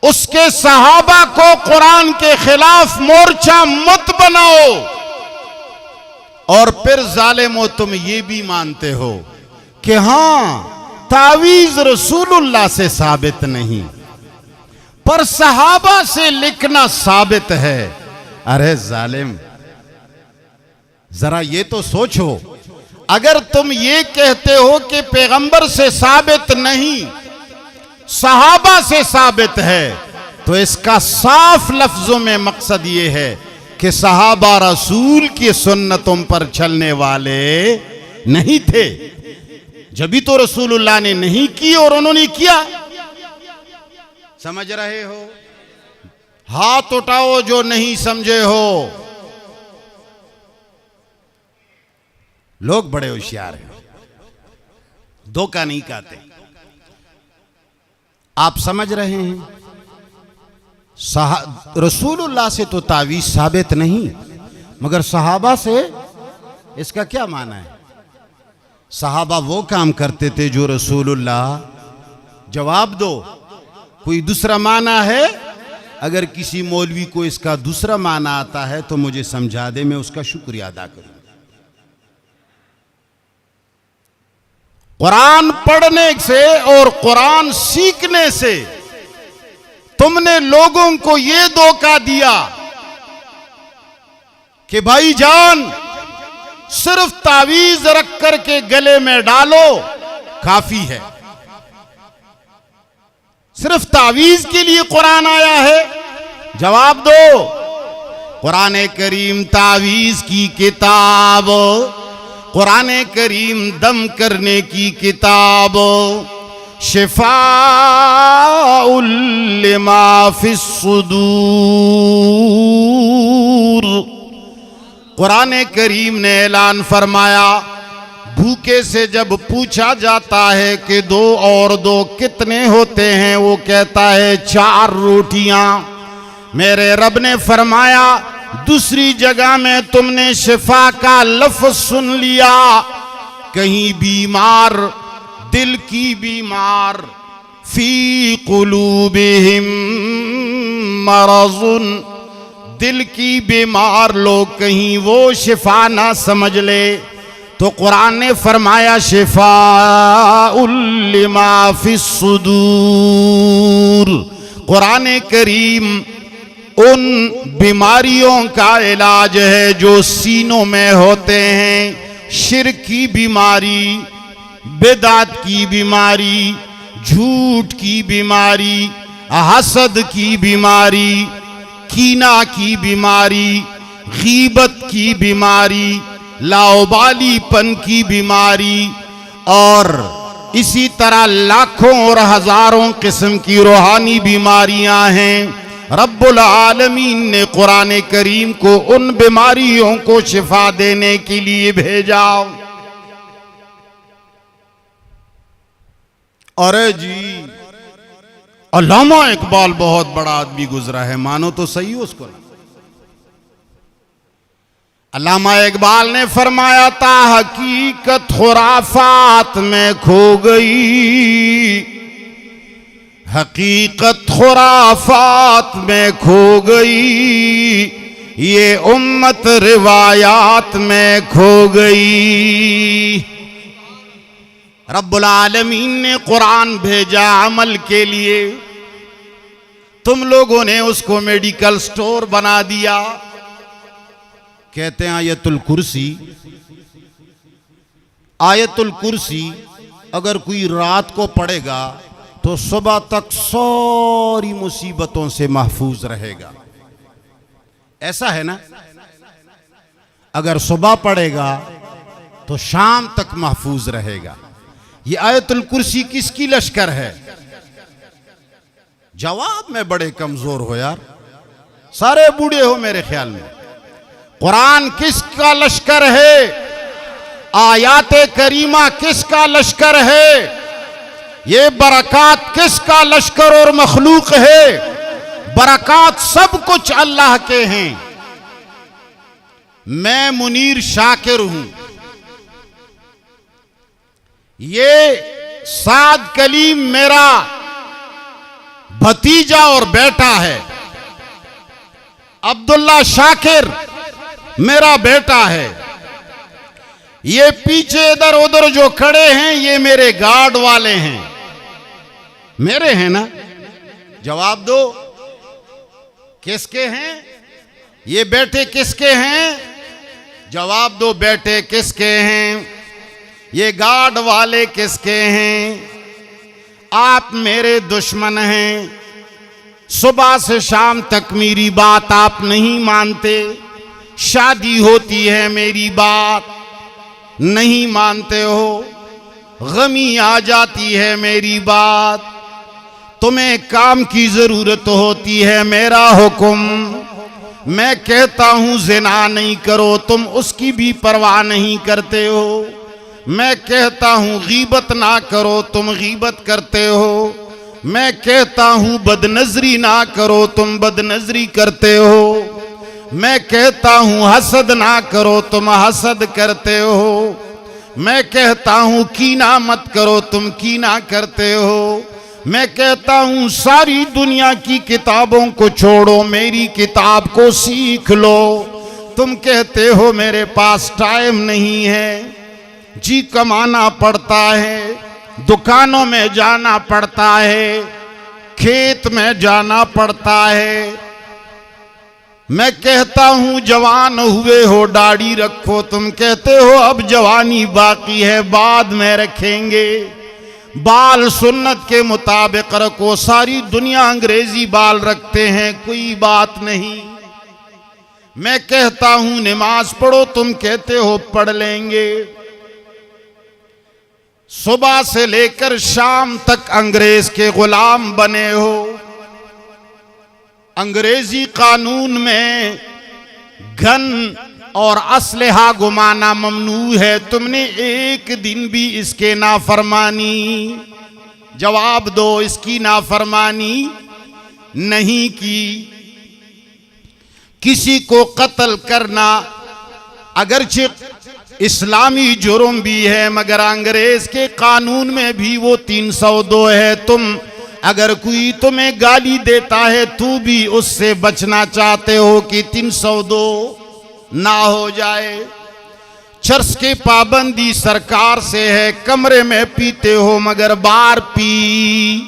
उसके सहाबा को कुरान के खिलाफ मोर्चा मत बनाओ। और फिर जालिमो तुम ये भी मानते हो कि हां तावीज रसूलुल्लाह से साबित नहीं पर सहाबा से लिखना साबित है। अरे जालिम, जरा ये तो सोचो, अगर तुम ये कहते हो कि पैगंबर से साबित नहीं सहाबा से साबित है, तो इसका साफ लफ्जों में मकसद ये है कि सहाबा रसूल की सुन्नतों पर चलने वाले नहीं थे। जभी तो रसूलुल्लाह ने नहीं की और उन्होंने किया। समझ रहे हो? हाथ उठाओ जो नहीं समझे हो। लोग बड़े होशियार हैं, धोखा नहीं खाते। आप समझ रहे हैं, रसूलुल्लाह से तो तावीज़ साबित नहीं, मगर सहाबा से इसका क्या माना है? सहाबा वो काम करते थे जो रसूलुल्लाह जवाब दो, कोई दूसरा माना है? अगर किसी मौलवी को इसका दूसरा माना आता है तो मुझे समझा दे, मैं उसका शुक्रिया अदा करूं। कुरान पढ़ने से और कुरान सीखने से तुमने लोगों को यह धोखा दिया कि भाईजान सिर्फ तावीज रख करके गले में डालो काफी है, सिर्फ तावीज के लिए कुरान आया है। जवाब दो, कुरान करीम तावीज की किताब, कुरान करीम दम करने की किताब, शिफाउल लिमा फिस सुदूर। कुरान करीम ने ऐलान फरमाया, भूखे से जब पूछा जाता है कि 2 और 2 कितने होते हैं, वो कहता है 4 रोटियां। मेरे रब ने फरमाया, दूसरी जगह में तुमने शिफा का लफ्ज सुन लिया, कहीं बीमार, दिल की बीमार, फी कुलूबिहिम मरज़ुन, दिल की बीमार लोग कहीं वो शिफा ना समझ ले, तो कुरान ने फरमाया शिफाउल लिमा फिस सुदूर। कुरान करीम उन बीमारियों का इलाज है जो सीनों में होते हैं, शिर्क की बीमारी, बिदात की बीमारी, झूठ की बीमारी, हसद की बीमारी, कीना की बीमारी, गीबत की बीमारी, लाओबालीपन की बीमारी, और इसी तरह लाखों और हजारों किस्म की रूहानी बीमारियां हैं। रब्बुल आलमीन ने कुरान करीम को उन बीमारियों को शिफा देने के लिए भेजा। अरे जी, अल्लामा इकबाल बहुत बड़ा आदमी गुजरा है, मानो तो सही हो उसको। अल्लामा इकबाल ने फरमाया था, हकीकत खुराफात में खो गई, हकीकत खुराफात में खो गई, ये उम्मत रिवायात में खो गई। रब्बुल आलमीन ने कुरान भेजा अमल के लिए, तुम लोगों ने उसको मेडिकल स्टोर बना दिया। कहते हैं आयतुल कुर्सी, आयतुल कुर्सी अगर कोई रात को पढ़ेगा तो सुबह तक सारी मुसीबतों से महफूज रहेगा। ऐसा है ना? अगर सुबह पढ़ेगा तो शाम तक महफूज रहेगा। ये आयतुल कुर्सी किसकी लश्कर है? जवाब में बड़े कमजोर हो यार, सारे बूढ़े हो मेरे ख्याल में। कुरान किसका लश्कर है? आयाते करीमा किसका लश्कर है? ये बरकत किसका लश्कर और मखलूक है? बरकत सब कुछ अल्लाह के हैं। मैं मुनीर शाकिर हूं। ये साद कलीम मेरा भतीजा और बेटा है, अब्दुल्ला शाकिर मेरा बेटा है। ये पीछे इधर उधर जो खड़े हैं ये मेरे गार्ड वाले हैं, मेरे हैं ना? जवाब दो, किसके हैं ये बेटे? किसके हैं? जवाब दो, बेटे किसके हैं? ये गार्ड वाले किसके हैं? आप मेरे दुश्मन हैं। सुबह से शाम तक मेरी बात आप नहीं मानते, शादी होती है मेरी बात नहीं मानते हो, गमी आ जाती है मेरी बात, तुम्हें काम की जरूरत होती है मेरा हुक्म मैं कहता हूं जिना नहीं करो, तुम उसकी भी परवाह नहीं करते हो। मैं कहता हूं गीबत ना करो, तुम गीबत करते हो। मैं कहता हूं बदनजरी ना करो, तुम बदनजरी करते हो। मैं कहता हूं हसद ना करो, तुम हसद करते हो। मैं कहता हूं कीना मत करो, तुम कीना करते हो। मैं कहता हूं सारी दुनिया की किताबों को छोड़ो, मेरी किताब को सीख लो। तुम कहते हो मेरे पास टाइम नहीं है, जी कमाना पड़ता है, दुकानों में जाना पड़ता है, खेत में जाना पड़ता है। मैं कहता हूं जवान हुए हो, दाढ़ी रखो। तुम कहते हो अब जवानी बाकी है, बाद में रखेंगे। बाल सुन्नत के मुताबिक रखो। सारी दुनिया अंग्रेजी बाल रखते हैं, कोई बात नहीं। मैं कहता हूं नमाज पढ़ो, तुम कहते हो पढ़ लेंगे। सुबह से लेकर शाम तक अंग्रेज के गुलाम बने हो। अंग्रेजी कानून में गन और असलहा घुमाना ममनू है, तुमने एक दिन भी इसके नाफरमानी, जवाब दो, इसकी नाफरमानी नहीं की। किसी को कत्ल करना अगरचे इस्लामी जुर्म भी है, मगर अंग्रेज के कानून में भी वो 302 है। तुम अगर कोई तुम्हें गाली देता है, तू भी उससे बचना चाहते हो कि 302 ना हो जाए। चर्च की पाबंदी सरकार से है, कमरे में पीते हो मगर बार पी,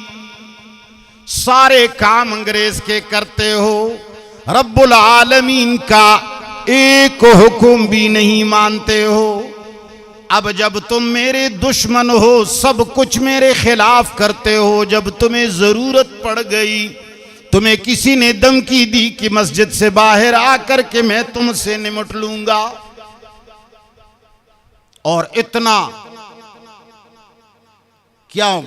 सारे काम अंग्रेज के करते हो। रब्बुल आलमीन का एक हुक्म भी नहीं मानते हो। अब जब तुम मेरे दुश्मन हो, सब कुछ मेरे खिलाफ करते हो, जब तुम्हें जरूरत पड़ गई, तुम्हें किसी ने धमकी दी कि मस्जिद से बाहर आकर के मैं तुमसे निपट लूंगा, और इतना क्या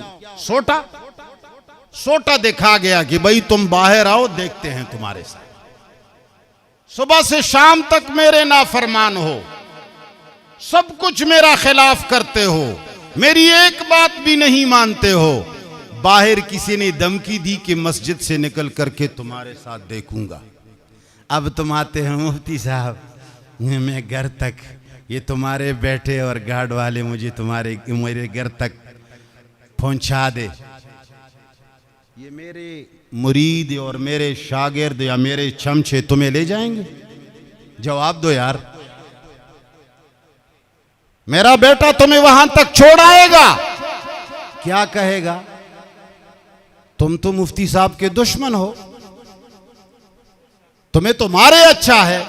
सोटा दिखा गया कि भाई तुम बाहर आओ, देखते हैं तुम्हारे साथ। सुबह से शाम तक मेरे नाफरमान हो, सब कुछ मेरा खिलाफ करते हो, मेरी एक बात भी नहीं मानते हो। बाहर किसी ने धमकी दी कि मस्जिद से निकल करके तुम्हारे साथ देखूंगा। अब तुम आते हैं मुफ्ती साहब, मैं घर तक, ये तुम्हारे बैठे और गार्ड वाले मुझे मेरे घर तक पहुंचा दे। ये मेरे मुरीद और मेरे शागिर्द या मेरे चमचे तुम्हें ले जाएंगे? जवाब दो यार। मेरा बेटा तुम्हें वहां तक छोड़ आएगा, क्या कहेगा? तुम तो मुफ्ती साहब के दुश्मन हो, तुम्हें तो मारे अच्छा है।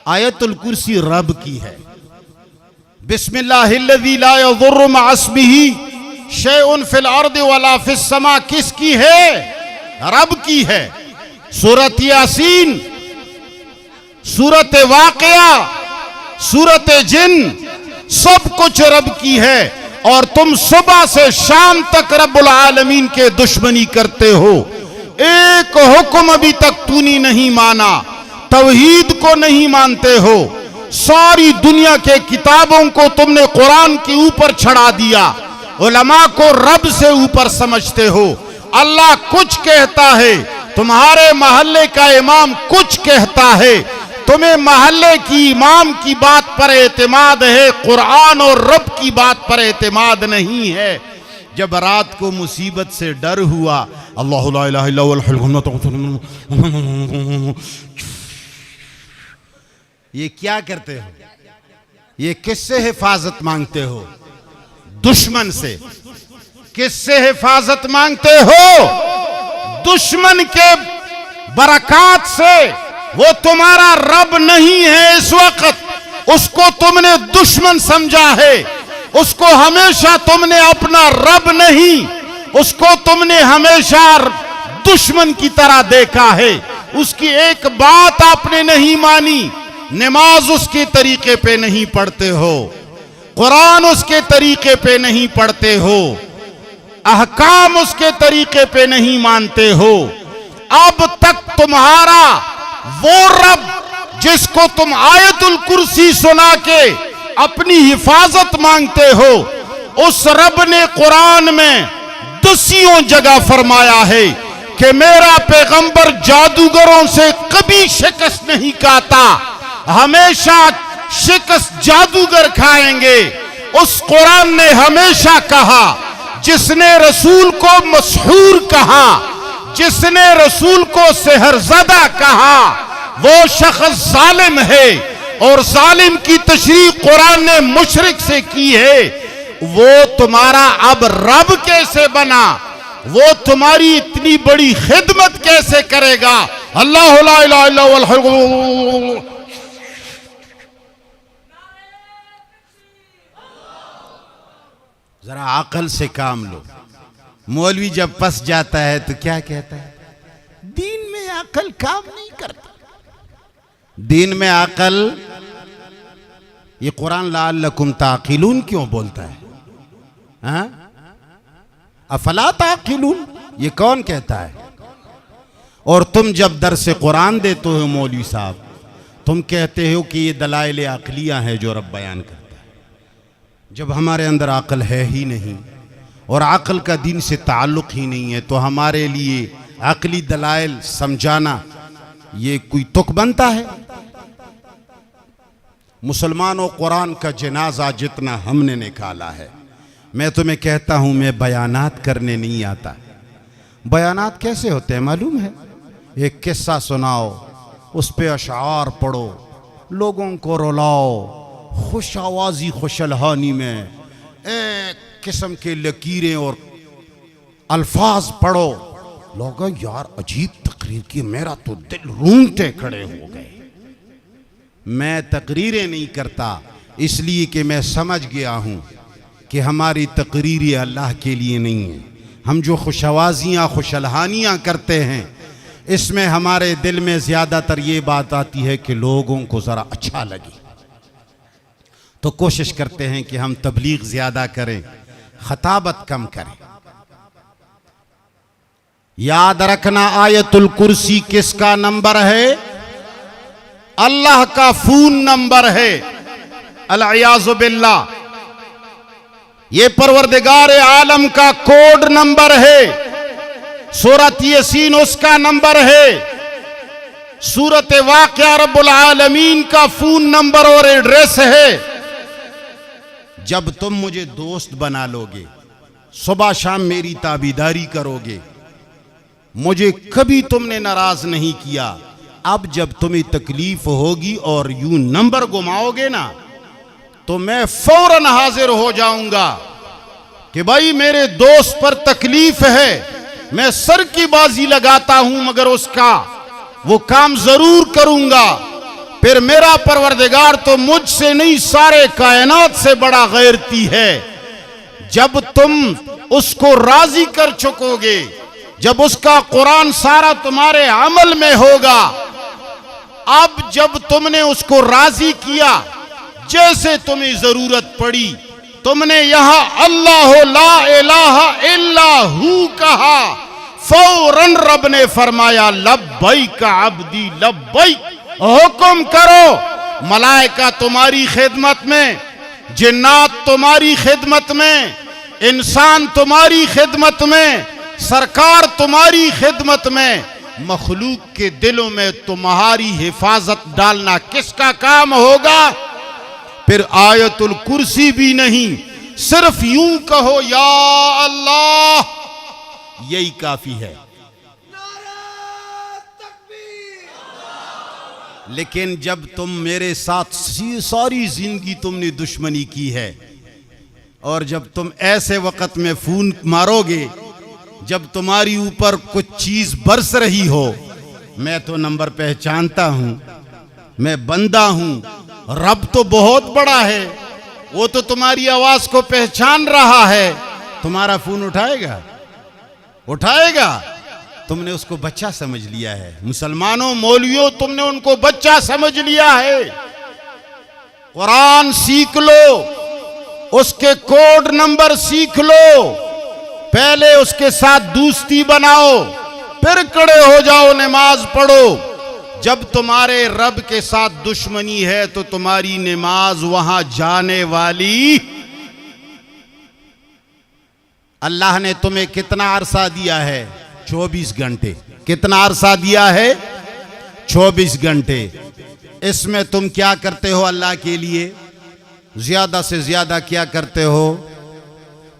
आयतुल कुर्सी रब की है। बिस्मिल्लाहिल्लज़ी ला यज़ुर्रु मअ इस्मिही शैउन फिल अर्दि वला फिस समा किसकी है? रब की है। सूरत यासीन, सूरत वाक़िया, सूरत जिन, सब कुछ रब की है। और तुम सुबह से शाम तक रब्बुल आलमीन के दुश्मनी करते हो। एक हुक्म अभी तक तूने नहीं माना, तौहीद को नहीं मानते हो। सारी दुनिया के किताबों को तुमने कुरान के ऊपर चढ़ा दिया, उलमा को रब से ऊपर समझते हो। अल्लाह कुछ कहता है, तुम्हारे मोहल्ले का इमाम कुछ कहता है, तुम्हें मोहल्ले की इमाम की बात पर एतमाद है, कुरान और रब की बात पर एतमाद नहीं है। जब रात को मुसीबत से डर हुआ, अल्लाहु ला इलाहा इल्ला हुवल हय्युल क़य्यूम, ये क्या करते हो? ये किससे हिफाजत मांगते हो? दुश्मन से। किससे हिफाजत मांगते हो? दुश्मन के बरकत से। वो तुम्हारा रब नहीं है इस वक्त, उसको तुमने दुश्मन समझा है। उसको हमेशा तुमने अपना रब नहीं, उसको तुमने हमेशा दुश्मन की तरह देखा है। उसकी एक बात आपने नहीं मानी, नमाज उसके तरीके पे नहीं पढ़ते हो, कुरान उसके तरीके पे नहीं पढ़ते हो, अहकाम उसके तरीके पे नहीं मानते हो। अब तक तुम्हारा वो रब जिसको तुम आयतुल कुर्सी सुना के अपनी हिफाजत मांगते हो, उस रब ने कुरान में दसियों जगह फरमाया है कि मेरा पैगंबर जादूगरों से कभी शिकस्त नहीं खाता, हमेशा शिकस्त जादूगर खाएंगे। उस कुरान ने हमेशा कहा जिसने रसूल को मसहूर कहा, जिसने रसूल को सेहरज़दा कहा, वो शख्स जालिम है। और जालिम की तशरीह कुरान ने मुशरिक से की है। वो तुम्हारा अब रब कैसे बना, वो तुम्हारी इतनी बड़ी खिदमत कैसे करेगा। अल्लाह ला इलाहा इल्ला हुवल। जरा अकल से काम लो। मौलवी जब फंस जाता है तो क्या कहता है, दीन में अकल काम नहीं करता। दीन में अकल, ये कुरान लअल्लकुम ताक़िलून क्यों बोलता है? अफला ताक़िलून, ये कौन कहता है? और तुम जब दर्स कुरान देते हो मौलवी साहब, तुम कहते हो कि ये दलाइल अक़लियाँ हैं जो रब बयान करता है। जब हमारे अंदर अकल है ही नहीं और अकल का दीन से ताल्लुक़ ही नहीं है, तो हमारे लिए अकली दलाइल समझाना ये कोई तुक बनता है? मुसलमानों, कुरान का जनाजा जितना हमने निकाला है, मैं तुम्हें कहता हूं, मैं बयानात करने नहीं आता। बयानात कैसे होते हैं मालूम है? एक किस्सा सुनाओ, उस पे अशार पढ़ो, लोगों को रुलाओ, खुश आवाज़ी खुशलहानी में एक किस्म के लकीरें और अल्फाज पढ़ो। लोग यार अजीब तकरीर की, मेरा तो दिल रूंगटे खड़े हो गए। मैं तकरीरें नहीं करता इसलिए कि मैं समझ गया हूं कि हमारी तकरीरें अल्लाह के लिए नहीं है। हम जो खुशआवाज़ियाँ खुशलहानियाँ करते हैं, इसमें हमारे दिल में ज़्यादातर ये बात आती है कि लोगों को ज़रा अच्छा लगे, तो कोशिश करते हैं कि हम तबलीग ज़्यादा करें, खताबत कम करें। याद रखना, आयतुल कुर्सी किसका नंबर है? अल्लाह का फोन नंबर है। अल-इयाज़ु बिल्लाह, ये परवरदिगार आलम का कोड नंबर है। सूरत यासीन उसका नंबर है। सूरत वाक़िया रब्बुल आलमीन का फोन नंबर और एड्रेस है। जब तुम मुझे दोस्त बना लोगे, सुबह शाम मेरी ताबीदारी करोगे, मुझे कभी तुमने नाराज नहीं किया। अब जब तुम्हें तकलीफ होगी और यूं नंबर घुमाओगे ना, तो मैं फौरन हाजिर हो जाऊंगा कि भाई मेरे दोस्त पर तकलीफ है। मैं सर की बाजी लगाता हूं मगर उसका वो काम जरूर करूंगा। फिर मेरा परवरदिगार तो मुझसे नहीं, सारे कायनात से बड़ा गैरती है। जब तुम उसको राजी कर चुकोगे, जब उसका कुरान सारा तुम्हारे अमल में होगा, अब जब तुमने उसको राजी किया, जैसे तुम्हें जरूरत पड़ी, तुमने यहां अल्लाह ला इलाहा इल्ला हू कहा, फौरन रब ने फरमाया लब्बैक अब्दी लब्बैक, हुक्म करो। मलाइका तुम्हारी खिदमत में, जिन्नात तुम्हारी खिदमत में, इंसान तुम्हारी खिदमत में, सरकार तुम्हारी खिदमत में। मखलूक के दिलों में तुम्हारी हिफाजत डालना किसका काम होगा? फिर आयतुल कुर्सी भी नहीं, सिर्फ यूं कहो या अल्लाह, यही काफी है। लेकिन जब तुम मेरे साथ सारी जिंदगी तुमने दुश्मनी की है, और जब तुम ऐसे वक्त में फोन मारोगे जब तुम्हारी ऊपर कुछ चीज बरस रही हो, मैं तो नंबर पहचानता हूं, मैं बंदा हूं। रब तो बहुत बड़ा है, वो तो तुम्हारी आवाज को पहचान रहा है। तुम्हारा फोन उठाएगा? उठाएगा? तुमने उसको बच्चा समझ लिया है। मुसलमानों, मौलवियों, तुमने उनको बच्चा समझ लिया है। कुरान सीख लो, उसके कोड नंबर सीख लो, पहले उसके साथ दोस्ती बनाओ, फिर खड़े हो जाओ, नमाज पढ़ो। जब तुम्हारे रब के साथ दुश्मनी है तो तुम्हारी नमाज वहां जाने वाली। अल्लाह ने तुम्हें कितना अरसा दिया है? 24 घंटे। कितना अरसा दिया है? 24 घंटे। इसमें तुम क्या करते हो अल्लाह के लिए? ज्यादा से ज्यादा क्या करते हो?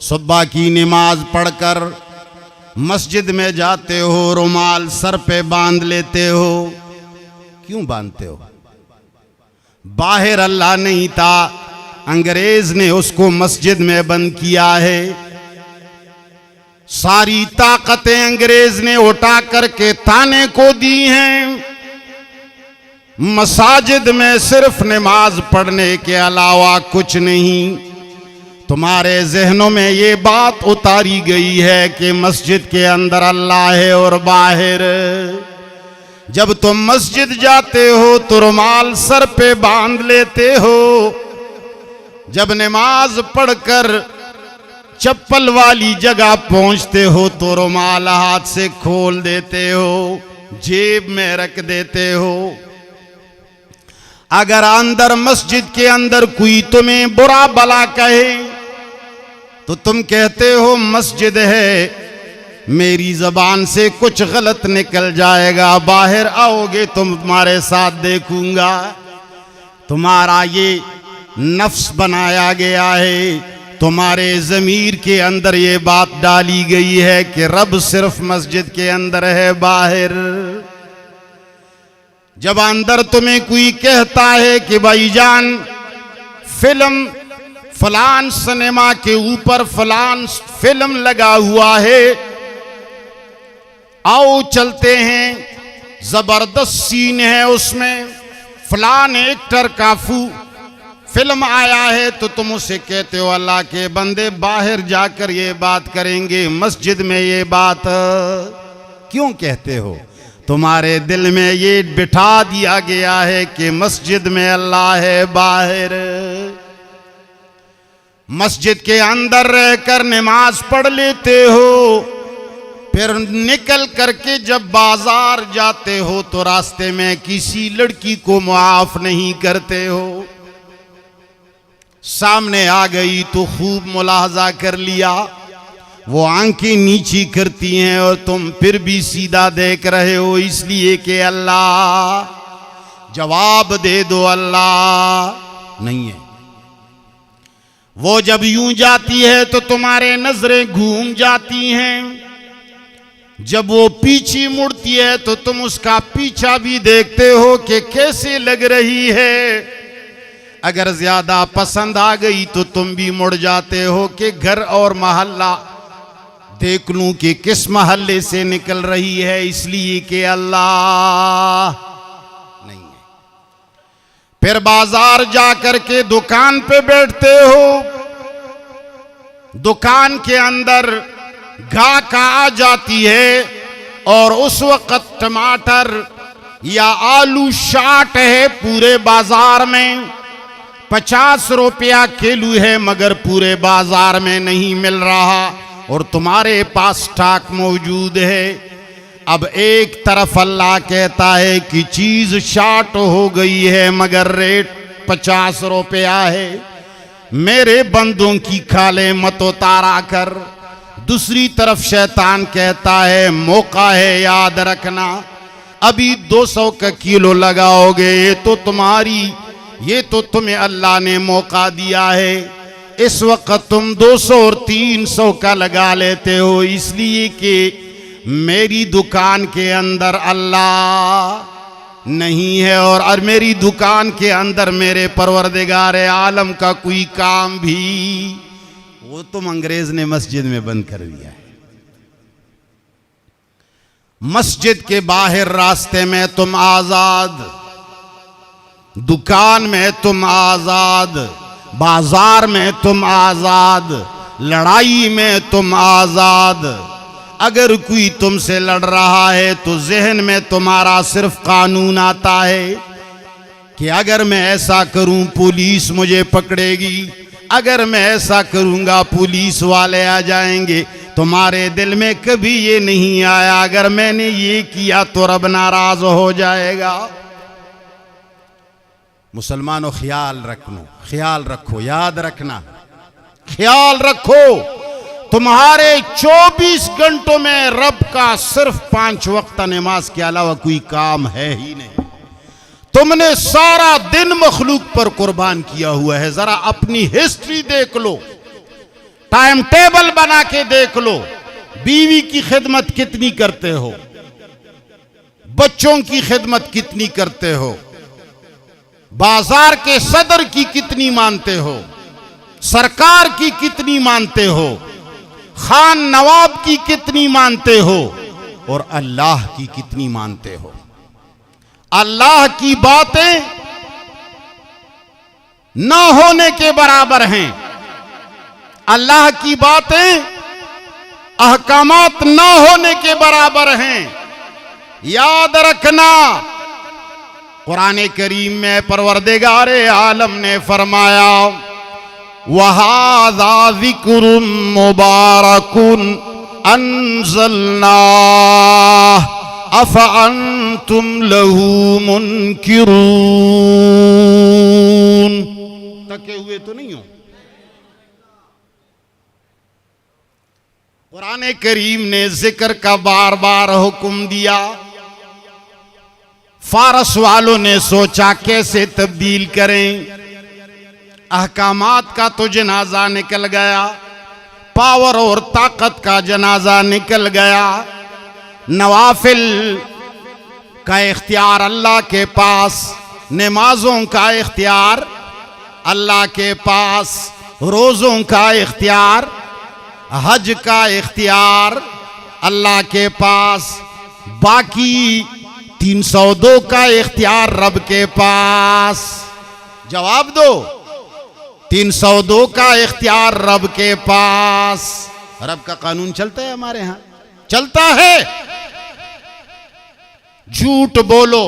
सुबह की नमाज पढ़कर मस्जिद में जाते हो, रुमाल सर पे बांध लेते हो। क्यों बांधते हो? बाहर अल्लाह नहीं था, अंग्रेज ने उसको मस्जिद में बंद किया है। सारी ताकतें अंग्रेज ने उठा करके थाने को दी हैं। मसाजिद में सिर्फ नमाज पढ़ने के अलावा कुछ नहीं। तुम्हारे जहनों में ये बात उतारी गई है कि मस्जिद के अंदर अल्लाह है और बाहर। जब तुम मस्जिद जाते हो तो रुमाल सर पे बांध लेते हो। जब नमाज पढ़कर चप्पल वाली जगह पहुंचते हो तो रुमाल हाथ से खोल देते हो, जेब में रख देते हो। अगर अंदर मस्जिद के अंदर कोई तुम्हें बुरा भला कहे तो तुम कहते हो मस्जिद है, मेरी जबान से कुछ गलत निकल जाएगा, बाहर आओगे तुम्हारे साथ देखूंगा। तुम्हारा ये नफ्स बनाया गया है, तुम्हारे ज़मीर के अंदर ये बात डाली गई है कि रब सिर्फ मस्जिद के अंदर है, बाहर। जब अंदर तुम्हें कोई कहता है कि भाईजान फिल्म फलान सिनेमा के ऊपर फलान फिल्म लगा हुआ है, आओ चलते हैं, जबरदस्त सीन है उसमें, फलान एक्टर का फिल्म आया है, तो तुम उसे कहते हो अल्लाह के बंदे बाहर जाकर ये बात करेंगे, मस्जिद में ये बात क्यों कहते हो? तुम्हारे दिल में ये बिठा दिया गया है कि मस्जिद में अल्लाह है, बाहर। मस्जिद के अंदर रहकर नमाज पढ़ लेते हो, फिर निकल करके जब बाजार जाते हो तो रास्ते में किसी लड़की को मुआफ नहीं करते हो। सामने आ गई तो खूब मुलाहजा कर लिया, वो आंखें नीची करती हैं और तुम फिर भी सीधा देख रहे हो, इसलिए कि अल्लाह जवाब दे दो, अल्लाह नहीं है। वो जब यूं जाती है तो तुम्हारे नजरें घूम जाती हैं, जब वो पीछे मुड़ती है तो तुम उसका पीछा भी देखते हो कि कैसे लग रही है। अगर ज्यादा पसंद आ गई तो तुम भी मुड़ जाते हो कि घर और मोहल्ला देख लूं कि किस मोहल्ले से निकल रही है, इसलिए कि अल्लाह नहीं है। फिर बाजार जाकर के दुकान पे बैठते हो, दुकान के अंदर ग्राहक आ जाती है और उस वक्त टमाटर या आलू शाट है पूरे बाजार में, 50 रुपया किलो है, मगर पूरे बाजार में नहीं मिल रहा और तुम्हारे पास स्टॉक मौजूद है। अब एक तरफ अल्लाह कहता है कि चीज शार्ट हो गई है मगर रेट 50 रुपया है, मेरे बंदों की खाले मत उतारा कर। दूसरी तरफ शैतान कहता है मौका है, याद रखना, अभी 200 का किलो लगाओगे ये तो तुम्हें अल्लाह ने मौका दिया है, इस वक्त तुम 200 और 300 का लगा लेते हो, इसलिए कि मेरी दुकान के अंदर अल्लाह नहीं है और मेरी दुकान के अंदर मेरे परवरदिगार आलम का कोई काम भी वो तुम अंग्रेज ने मस्जिद में बंद कर दिया है। मस्जिद के बाहर रास्ते में तुम आजाद, दुकान में तुम आजाद, बाजार में तुम आजाद, लड़ाई में तुम आजाद। अगर कोई तुमसे लड़ रहा है तो जहन में तुम्हारा सिर्फ कानून आता है कि अगर मैं ऐसा करूं पुलिस मुझे पकड़ेगी, अगर मैं ऐसा करूंगा पुलिस वाले आ जाएंगे। तुम्हारे दिल में कभी ये नहीं आया अगर मैंने ये किया तो रब नाराज हो जाएगा। मुसलमानों ख्याल रखो, याद रखना, ख्याल रखो, तुम्हारे 24 घंटों में रब का सिर्फ 5 वक्त नमाज के अलावा कोई काम है ही नहीं। तुमने सारा दिन मखलूक पर कुर्बान किया हुआ है। जरा अपनी हिस्ट्री देख लो, टाइम टेबल बना के देख लो, बीवी की खिदमत कितनी करते हो, बच्चों की खिदमत कितनी करते हो, बाजार के सदर की कितनी मानते हो, सरकार की कितनी मानते हो, खान नवाब की कितनी मानते हो, और अल्लाह की कितनी मानते हो। अल्लाह की बातें ना होने के बराबर हैं, अल्लाह की बातें अहकामात ना होने के बराबर हैं। याद रखना, कुरान करीम में परवरदिगारे आलम ने फरमाया, वहाज़ा ज़िक्रुम मुबारकुन अंज़लना अफ़अंतुम लहू मुनकिरून। तके हुए तो नहीं हो। कुरान करीम ने जिक्र का बार बार हुक्म दिया। फारस वालों ने सोचा कैसे तब्दील करें, अहकामात का तो जनाजा निकल गया, पावर और ताकत का जनाजा निकल गया, नवाफिल का इख्तियार अल्लाह के पास, नमाजों का इख्तियार अल्लाह के पास, रोज़ों का इख्तियार, हज का इख्तियार अल्लाह के पास, बाकी 302 का इख्तियार रब के पास। जवाब दो, 302 का इख्तियार रब के पास। रब का कानून चलता है हमारे यहां, चलता है। झूठ बोलो,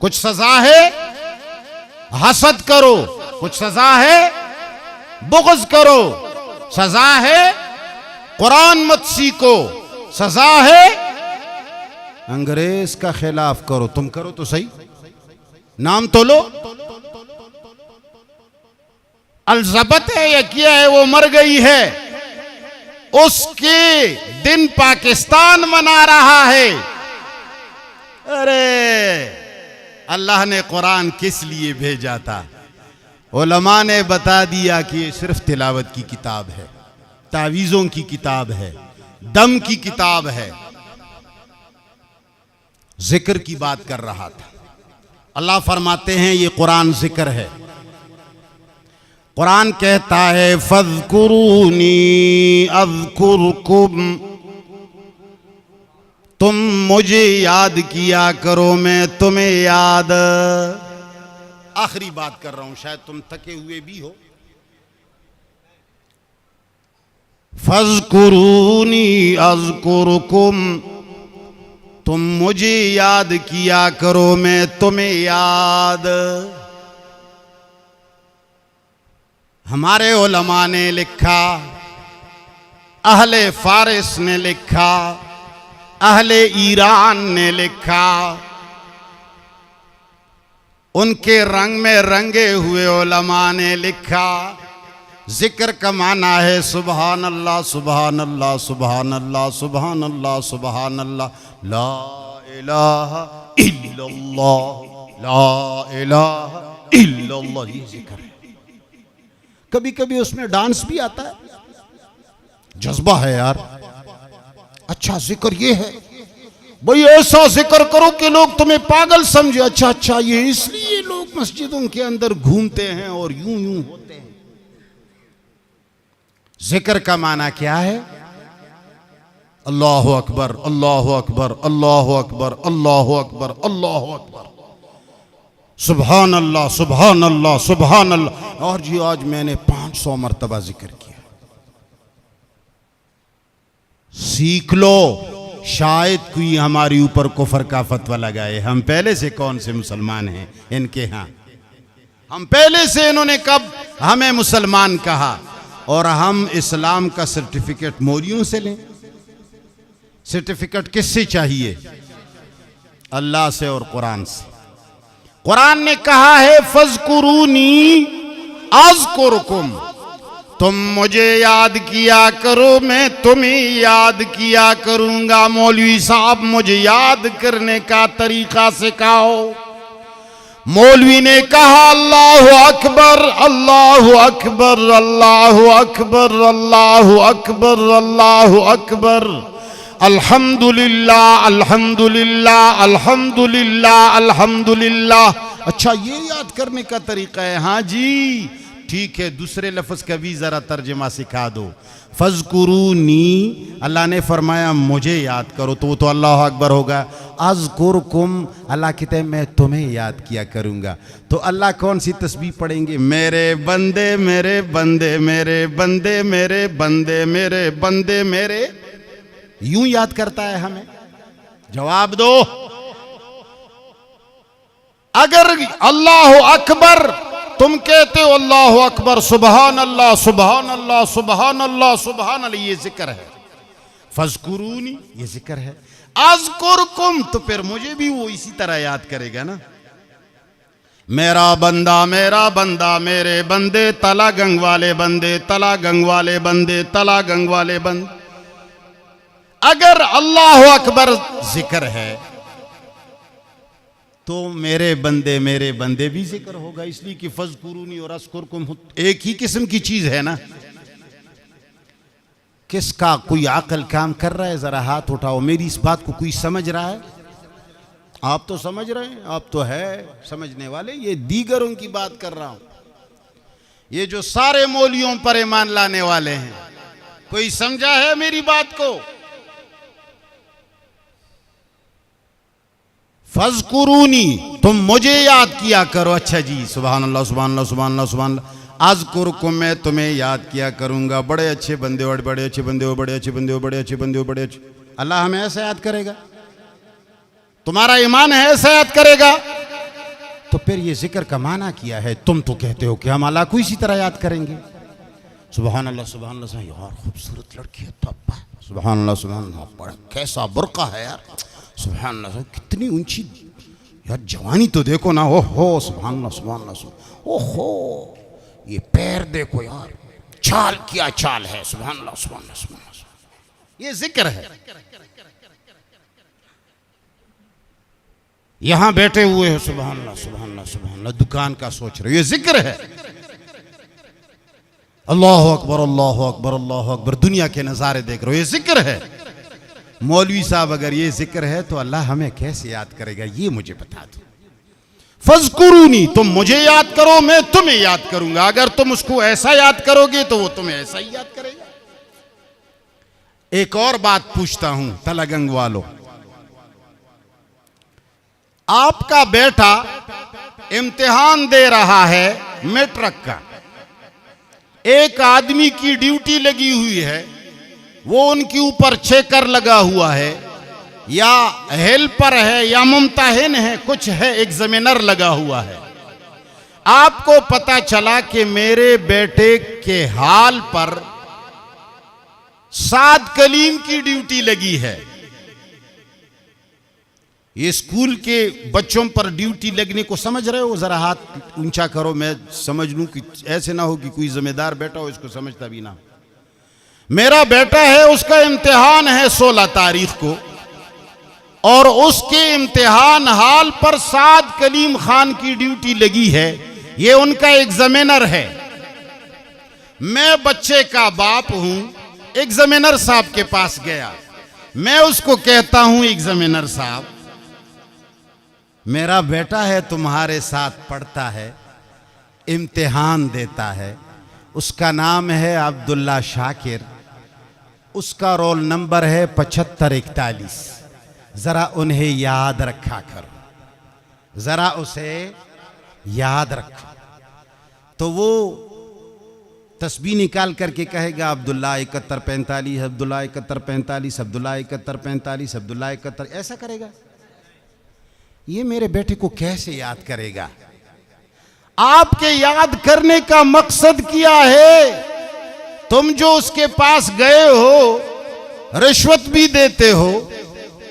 कुछ सजा है, हसद करो, कुछ सजा है, बुग़्ज़ करो, सजा है, कुरान मत सीखो, सजा है, अंग्रेज का खिलाफ करो, तुम करो तो सही, नाम तो लो। अलजबत है या किया है, वो मर गई है, उसके दिन पाकिस्तान मना रहा है। अरे अल्लाह ने कुरान किस लिए भेजा था? उलमा ने बता दिया कि ये सिर्फ तिलावत की किताब है, तावीज़ों की किताब है, दम की किताब है। जिक्र की बात कर रहा था। अल्लाह फरमाते हैं ये कुरान जिक्र है। कुरान कहता है फज़कुरूनी अज़कुरकुम, तुम मुझे याद किया करो, मैं तुम्हें याद। आखिरी बात कर रहा हूं, शायद तुम थके हुए भी हो। फज़कुरूनी अज़कुरकुम, तुम मुझे याद किया करो, मैं तुम्हें याद। हमारे उलमा ने लिखा, अहले फारिस ने लिखा, अहले ईरान ने लिखा, उनके रंग में रंगे हुए उलमा ने लिखा, जिक्र का माना है सुबहान अल्लाह सुबहान अल्लाह सुबहान अल्लाह सुबहान अल्लाह सुबहान अल्लाह, ला इलाहा इल्लल्लाह, ला इलाहा इल्लल्लाह, ये जिक्र है। कभी कभी उसमें डांस भी आता है, जज्बा है यार। अच्छा जिक्र ये है भाई, ऐसा जिक्र करो कि लोग तुम्हें पागल समझे। अच्छा अच्छा, ये इसलिए लोग मस्जिदों के अंदर घूमते हैं और यूं यूं होते हैं। जिक्र का माना क्या है? अल्लाहु अकबर अल्लाहु अकबर अल्लाहु अकबर अल्लाहु अकबर अल्लाहु अकबर, सुभान अल्लाह सुभान अल्लाह सुभान अल्लाह। और जी आज मैंने 500 मरतबा जिक्र किया। सीख लो, शायद कोई हमारे ऊपर कुफर का फतवा लगाए। हम पहले से कौन से मुसलमान हैं इनके यहाँ? हम पहले से, इन्होंने कब हमें मुसलमान कहा? और हम इस्लाम का सर्टिफिकेट मौलियों से लें। सर्टिफिकेट किससे चाहिए? अल्लाह से और कुरान से। कुरान ने कहा है फज़कुरूनी अज़कुरकुम, तुम मुझे याद किया करो, मैं तुम्हें याद किया करूंगा। मौलवी साहब मुझे याद करने का तरीका सिखाओ, मौलवी ने कहा अल्लाहु अकबर अल्लाहु अकबर अल्लाहु अकबर अल्लाहु अकबर अल्लाहु अकबर अल्हम्दुलिल्लाह अल्हम्दुलिल्लाह अल्हम्दुलिल्लाह अल्हम्दुलिल्लाह। अच्छा, ये याद करने का तरीका है? हाँ जी, ठीक है। दूसरे लफ्ज का भी जरा तर्जुमा सिखा दो। फज़कुरूनी, अल्लाह ने फरमाया मुझे याद करो, तो वो तो अल्लाह अकबर होगा। अज़कुरकुम, अल्लाह कहते हैं मैं तुम्हें याद किया करूंगा। तो अल्लाह कौन सी तस्बीह पढ़ेंगे? मेरे बंदे मेरे बंदे मेरे बंदे मेरे बंदे मेरे बंदे मेरे, यूं याद करता है हमें? जवाब दो। अगर अल्लाह अकबर तुम कहते हो अल्लाह अकबर, सुबहान अल्लाह सुबहान अल्लाह सुबहान अल्लाह सुबहान अल्लाह, ये जिक्र है। फज़कुरूनी, ये जिक्र है। अज़कुरकुम, तो फिर मुझे भी वो इसी तरह याद करेगा ना। मेरा बंदा मेरे बंदे, तला गंग वाले बंदे, तला गंग वाले बंदे, तला गंग वाले बंदे। अगर अल्लाह अकबर जिक्र है तो मेरे बंदे भी जिक्र होगा, इसलिए कि फज़कुरूनी और अज़कुरकुम एक ही किस्म की चीज है ना। किसका कोई अकल काम कर रहा है? जरा हाथ उठाओ। मेरी इस बात को कोई समझ रहा है? आप तो समझ रहे हैं, आप तो है समझने वाले। ये दीगरों की बात कर रहा हूं, ये जो सारे मौलियों पर ईमान लाने वाले हैं। कोई समझा है मेरी बात को? फज़कुरूनी, तुम मुझे याद किया करो। अच्छा जी, सुभान अल्लाह सुभान अल्लाह सुभान अल्लाह सुभान अल्लाह। अज़कुरकुम, मैं तुम्हें याद किया करूंगा। बड़े अच्छे बंदे हो, बड़े अच्छे बंदे हो, बड़े अच्छे बंदे हो, बड़े अच्छे बंदे हो, बड़े अच्छे। अल्लाह हमें ऐसा याद करेगा? तुम्हारा ईमान है ऐसा याद करेगा? तो फिर ये जिक्र का माना किया है। तुम तो कहते हो कि हम अल्लाह को इसी तरह याद करेंगे। सुभान अल्लाह सुभान अल्लाह, यार खूबसूरत लड़की है तो सुभान अल्लाह सुभान अल्लाह, बड़ा कैसा बुर्का है यार, सुभान अल्लाह, कितनी ऊंची यार जवानी तो देखो ना, ओहो सुभान अल्लाह सुभान अल्लाह, ओहो ये पैर देखो यार, चाल क्या चाल है, सुभान अल्लाह सुभान अल्लाह सुभान अल्लाह। ये जिक्र है। यहां बैठे हुए हो, सुभान अल्लाह सुभान अल्लाह सुभान अल्लाह, दुकान का सोच रहे हो, ये जिक्र है। अल्लाह अकबर अल्लाह अकबर अल्लाह अकबर, दुनिया के नजारे देख रहे हो, ये जिक्र है। मौलवी साहब अगर ये जिक्र है तो अल्लाह हमें कैसे याद करेगा, ये मुझे बता दो। फज़कुरूनी, तुम मुझे याद करो, मैं तुम्हें याद करूंगा। अगर तुम उसको ऐसा याद करोगे तो वो तुम्हें ऐसा ही याद करेगा। एक और बात पूछता हूं तलागंग वालों, आपका बेटा इम्तिहान दे रहा है मैट्रिक का, एक आदमी की ड्यूटी लगी हुई है, वो उनके ऊपर चेकर लगा हुआ है या हेल्पर है या मुमताहिन है, कुछ है, एग्जामिनर लगा हुआ है। आपको पता चला कि मेरे बेटे के हाल पर साद कलीम की ड्यूटी लगी है। ये स्कूल के बच्चों पर ड्यूटी लगने को समझ रहे हो? जरा हाथ ऊंचा करो, मैं समझ लूं, कि ऐसे ना हो कि कोई जिम्मेदार बेटा हो इसको समझता भी ना। मेरा बेटा है, उसका इम्तिहान है 16 तारीख को, और उसके इम्तिहान हाल पर साद कलीम खान की ड्यूटी लगी है। ये उनका एग्जामिनर है। मैं बच्चे का बाप हूं, एग्जामिनर साहब के पास गया। मैं उसको कहता हूं, एग्जामिनर साहब, मेरा बेटा है, तुम्हारे साथ पढ़ता है, इम्तिहान देता है, उसका नाम है अब्दुल्ला शाकिर, उसका रोल नंबर है 7541। जरा उन्हें याद रखा करो, जरा उसे याद रखो। तो वो तस्बीह निकाल करके कहेगा अब्दुल्ला 7145, अब्दुल्ला 7145, अब्दुल्ला 7145, अब्दुल्ला 71, ऐसा करेगा। ये मेरे बेटे को कैसे याद करेगा? आपके याद करने का मकसद क्या है? तुम जो उसके पास गए हो, रिश्वत भी देते हो,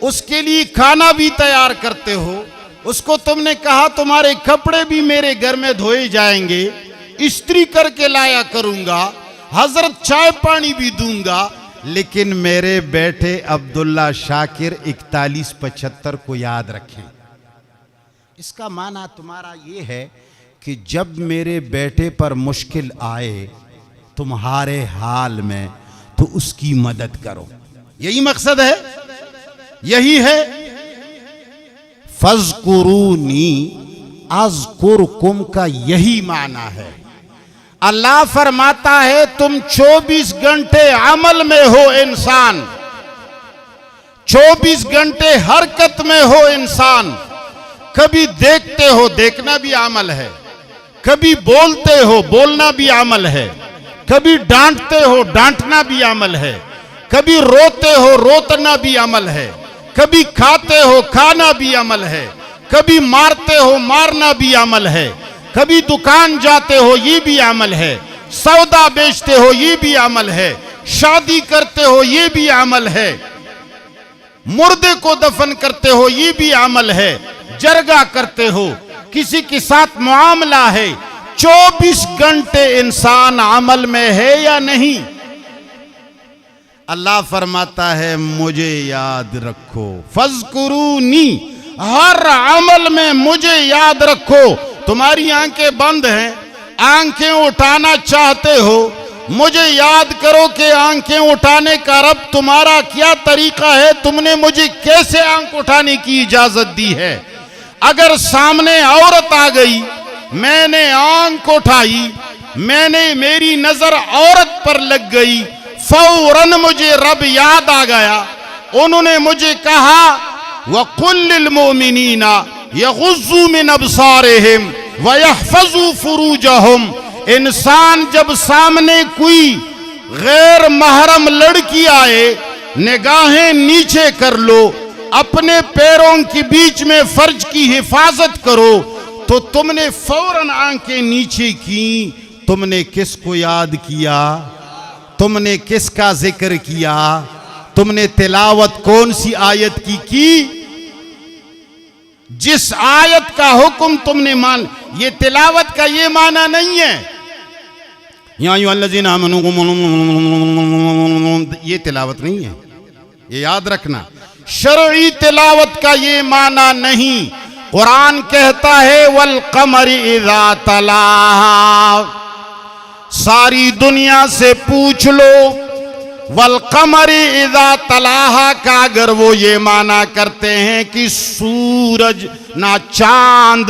उसके लिए खाना भी तैयार करते हो, उसको तुमने कहा तुम्हारे कपड़े भी मेरे घर में धोए जाएंगे, इस्त्री करके लाया करूंगा, हजरत चाय पानी भी दूंगा, लेकिन मेरे बेटे अब्दुल्ला शाकिर 4175 को याद रखें। इसका माना तुम्हारा ये है कि जब मेरे बेटे पर मुश्किल आए तुम्हारे हाल में तो उसकी मदद करो। यही मकसद है, यही है। फज़कुरूनी अज़कुरकुम का यही माना है। अल्लाह फरमाता है तुम 24 घंटे अमल में हो इंसान, 24 घंटे हरकत में हो इंसान। कभी देखते हो, देखना भी अमल है। कभी बोलते हो, बोलना भी अमल है। कभी डांटते हो, डांटना भी अमल है। कभी रोते हो, रोतना भी अमल है। कभी खाते हो, खाना भी अमल है। कभी मारते हो, मारना भी अमल है। कभी दुकान जाते हो, ये भी अमल है। सौदा बेचते हो, ये भी अमल है। शादी करते हो, ये भी अमल है। मुर्दे को दफन करते हो, ये भी अमल है। जरगा करते हो, किसी के साथ मुआमला है। 24 घंटे इंसान अमल में है या नहीं? अल्लाह फरमाता है मुझे याद रखो, फज़कुरूनी, हर अमल में मुझे याद रखो। तुम्हारी आंखें बंद हैं, आंखें उठाना चाहते हो, मुझे याद करो कि आंखें उठाने का रब तुम्हारा क्या तरीका है, तुमने मुझे कैसे आंख उठाने की इजाजत दी है। अगर सामने औरत आ गई, मैंने आंख उठाई, मेरी नजर औरत पर लग गई, फौरन मुझे रब याद आ गया। उन्होंने मुझे कहा वकुल लिल मोमिनीना यगुज़्ज़ू मिन अब्सारिहिम व यहफ़ज़ू फुरूजहुम। इंसान जब सामने कोई गैर महरम लड़की आए, निगाहें नीचे कर लो, अपने पैरों के बीच में फर्ज की हिफाजत करो। तो तुमने फौरन आंखें नीचे की। तुमने किसको याद किया? तुमने किसका जिक्र किया? तुमने तिलावत कौन सी आयत की? जिस आयत का हुक्म तुमने मान। ये तिलावत का ये माना नहीं है ये तिलावत नहीं है, ये याद रखना। शरई तिलावत का ये माना नहीं। कुरान कहता है वल कमरी इज़ा तलाहा, सारी दुनिया से पूछ लो, वल कमरी इज़ा तलाहा का अगर वो ये माना करते हैं कि सूरज ना चांद,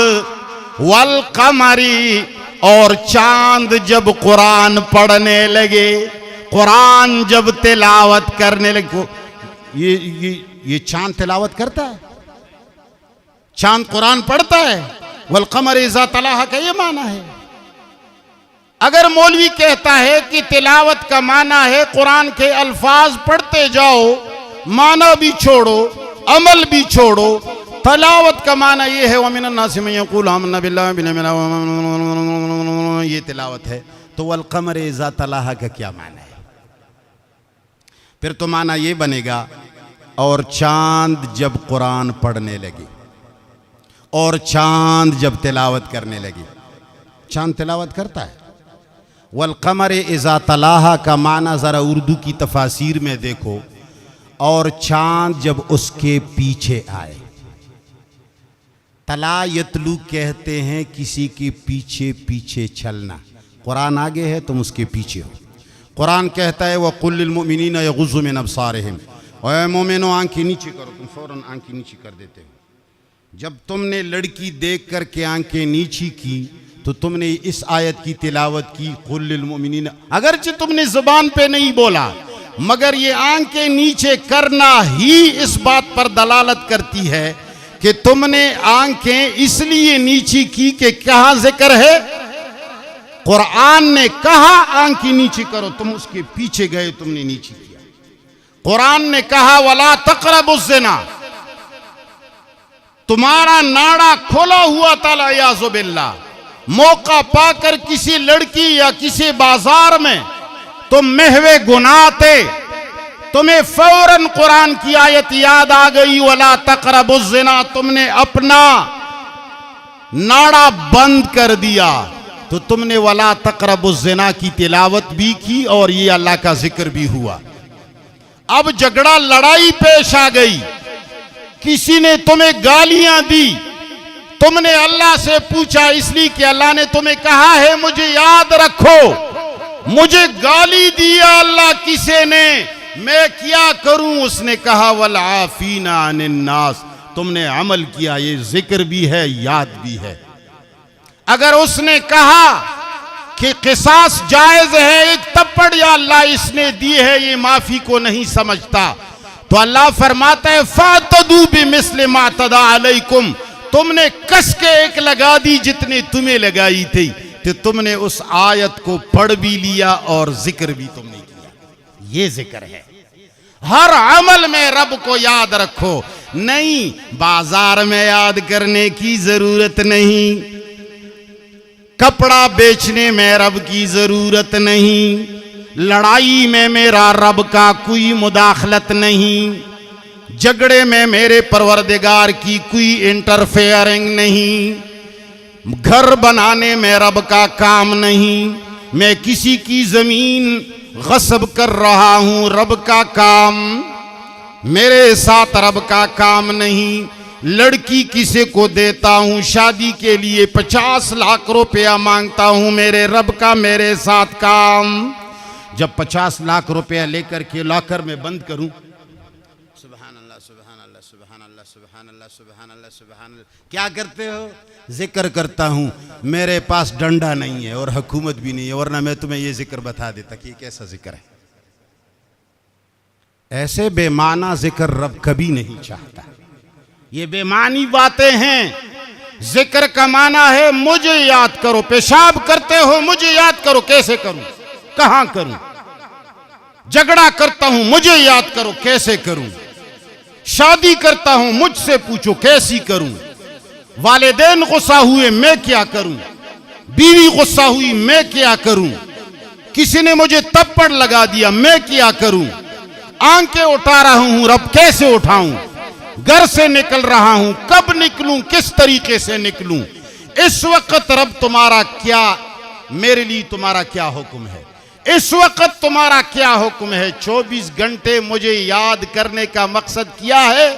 वल कमरी, और चांद जब कुरान पढ़ने लगे, कुरान जब तिलावत करने लगे, ये चांद तिलावत करता है, चांद कुरान पढ़ता है। वल कमर इज़ा तलाहा का ये माना है। अगर मौलवी कहता है कि तिलावत का माना है कुरान के अल्फाज पढ़ते जाओ, माना भी छोड़ो, अमल भी छोड़ो, तिलावत का माना ये है वमिनन नासि मन यक़ूलु आमन्ना बिल्लाहि वबिल यौमिल आखिर, ये तिलावत है। तो वल कमर इज़ा तलाहा का क्या माना है? फिर तो माना ये बनेगा और चांद जब कुरान पढ़ने लगे, और चांद जब तिलावत करने लगी। चांद तिलावत करता है। वल कमर इज़ा तलाहा का माना ज़रा उर्दू की तफासीर में देखो, और चांद जब उसके पीछे आए। तला यतलू कहते हैं किसी के पीछे पीछे चलना। कुरान आगे है तुम उसके पीछे हो। कुरान कहता है वक़ुल लिल मुमिनीना यग़ुज़्ज़ू मिन अब्सारिहिम, ओए मोमिनो आंखें नीचे करो, तुम फौरन आंखें नीचे कर देते हो। जब तुमने लड़की देख कर के आंखें नीची की तो तुमने इस आयत की तिलावत की, कुल लिल मुमिनीना। अगरचे तुमने जुबान पे नहीं बोला, मगर ये आंखें नीचे करना ही इस बात पर दलालत करती है कि तुमने आंखें इसलिए नीची की कि कहां जिक्र है, कुरान ने कहा आंखें नीचे करो, तुम उसके पीछे गए, तुमने नीचे किया। कुरान ने कहा वला तक़रबुज़ ज़िना, तुम्हारा नाड़ा खोला हुआ था लियाज़ु बिल्लाह। मौका पाकर किसी लड़की या किसी बाजार में तुम महवे गुनाह थे, तुम्हें फौरन कुरान की आयत याद आ गई वला तक़रबुज़ ज़िना, तुमने अपना नाड़ा बंद कर दिया, तो तुमने वला तक़रबुज़ ज़िना की तिलावत भी की और ये अल्लाह का जिक्र भी हुआ। अब झगड़ा लड़ाई पेश आ गई, किसी ने तुम्हें गालियां दी, तुमने अल्लाह से पूछा इसलिए कि अल्लाह ने तुम्हें कहा है मुझे याद रखो। मुझे गाली दिया अल्लाह किसे ने, मैं क्या करूं? उसने कहा वल आफीना अनिन नास। तुमने अमल किया, ये जिक्र भी है, याद भी है। अगर उसने कहा कि किसास जायज है, एक थप्पड़ या अल्लाह इसने दी है, ये माफी को नहीं समझता, तो अल्लाह फरमाता है फातदू बिमिस्ल मा तदा अलैकुम। तुमने कस के एक लगा दी जितने तुम्हें लगाई थी, तो तुमने उस आयत को पढ़ भी लिया और जिक्र भी तुमने किया। ये जिक्र है। हर अमल में रब को याद रखो। नहीं, बाजार में याद करने की जरूरत नहीं, कपड़ा बेचने में रब की जरूरत नहीं, लड़ाई में मेरा रब का कोई मुदाखलत नहीं, झगड़े में मेरे परवरदिगार की कोई इंटरफेयरिंग नहीं, घर बनाने में रब का काम नहीं, मैं किसी की जमीन गस्ब कर रहा हूं, रब का काम, मेरे साथ रब का काम नहीं। लड़की किसी को देता हूं शादी के लिए 50 लाख रुपया मांगता हूं, मेरे रब का मेरे साथ काम। जब 50 लाख रुपया लेकर के लॉकर में बंद करूं, सुभान अल्लाह सुभान अल्लाह सुभान अल्लाह सुभान अल्लाह सुभान अल्लाह सुभान अल्लाह, क्या करते हो? जिक्र करता हूं। मेरे पास डंडा नहीं है और हुकूमत भी नहीं है, वरना मैं तुम्हें यह जिक्र बता देता कि कैसा जिक्र है। ऐसे बेमाना जिक्र रब कभी नहीं चाहता। ये बेमानी बातें हैं। जिक्र का माना है मुझे याद करो। पेशाब करते हो मुझे याद करो, कैसे करूं, कहां करूं? झगड़ा करता हूं मुझे याद करो, कैसे करूं? शादी करता हूं मुझसे पूछो कैसी करूं? वालिदैन गुस्सा हुए मैं क्या करूं? बीवी गुस्सा हुई मैं क्या करूं? किसी ने मुझे थप्पड़ लगा दिया मैं क्या करूं? आंखें उठा रहा हूं रब, कैसे उठाऊं? घर से निकल रहा हूं, कब निकलूं, किस तरीके से निकलूं? इस वक्त रब तुम्हारा क्या, मेरे लिए तुम्हारा क्या हुक्म है? इस वक्त तुम्हारा क्या हुक्म है? 24 घंटे मुझे याद करने का मकसद क्या है?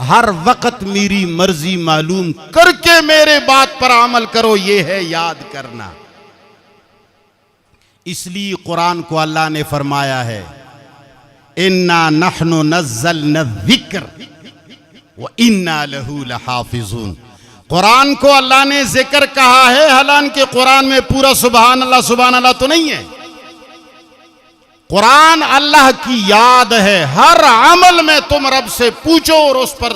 हर वक्त मेरी मर्जी मालूम करके मेरे बात पर अमल करो, यह है याद करना। इसलिए कुरान को अल्लाह ने फरमाया है इन्ना नहनु नज़्ज़लना ज़िक्र व इन्ना लहू लहाफ़िज़ून। कुरान को अल्लाह ने जिक्र कहा है, हालांकि कुरान में पूरा सुभान अल्लाह तो नहीं है। कुरान अल्लाह की याद है। हर अमल में तुम रब से पूछो और उस पर,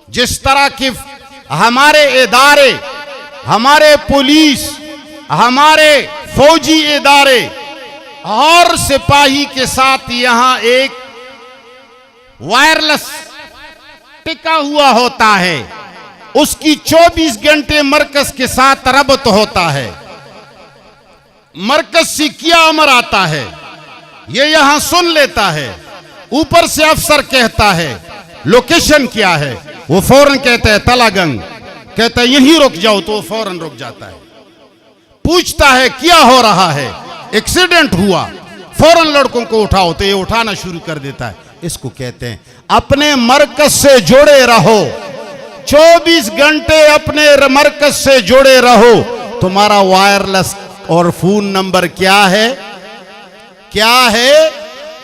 जिस तरह की हमारे इदारे, हमारे पुलिस, हमारे फौजी इदारे और सिपाही के साथ यहां एक वायरलेस टिका हुआ होता है, उसकी 24 घंटे मरकज के साथ रब्त होता है। मरकज से क्या अमर आता है ये यहां सुन लेता है। ऊपर से अफसर कहता है लोकेशन क्या है, वो फौरन कहता है तलागंग, कहता है यहीं रुक जाओ, तो वो फौरन रुक जाता है। पूछता है क्या हो रहा है, एक्सीडेंट हुआ, फौरन लड़कों को उठाओ, तो ये उठाना शुरू कर देता है। इसको कहते हैं अपने मरकज से जुड़े रहो। 24 घंटे अपने मरकज से जुड़े रहो। तुम्हारा वायरलेस और फोन नंबर क्या है? क्या है?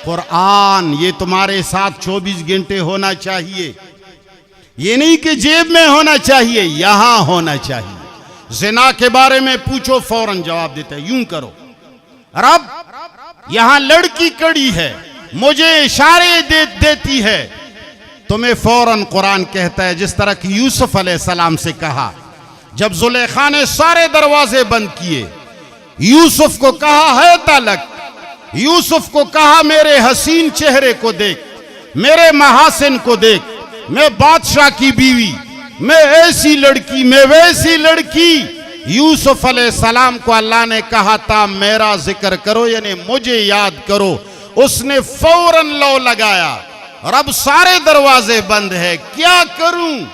कुरान। ये तुम्हारे साथ 24 घंटे होना चाहिए। ये नहीं कि जेब में होना चाहिए, यहां होना चाहिए। जिना के बारे में पूछो, फौरन जवाब देता है यूं करो। रब यहां लड़की कड़ी है, मुझे इशारे देती है, तुम्हें फौरन कुरान कहता है, जिस तरह की यूसुफ अलैहिस्सलाम से कहा जब जुलेखा ने सारे दरवाजे बंद किए, यूसुफ को कहा है तलक, यूसुफ को कहा मेरे हसीन चेहरे को देख, मेरे महासिन को देख, मैं बादशाह की बीवी, मैं ऐसी लड़की, मैं वैसी लड़की। यूसुफ अलैहिस्सलाम को अल्लाह ने कहा था मेरा जिक्र करो, यानी मुझे याद करो। उसने फौरन लो लगाया। रब सारे दरवाजे बंद है, क्या करूं?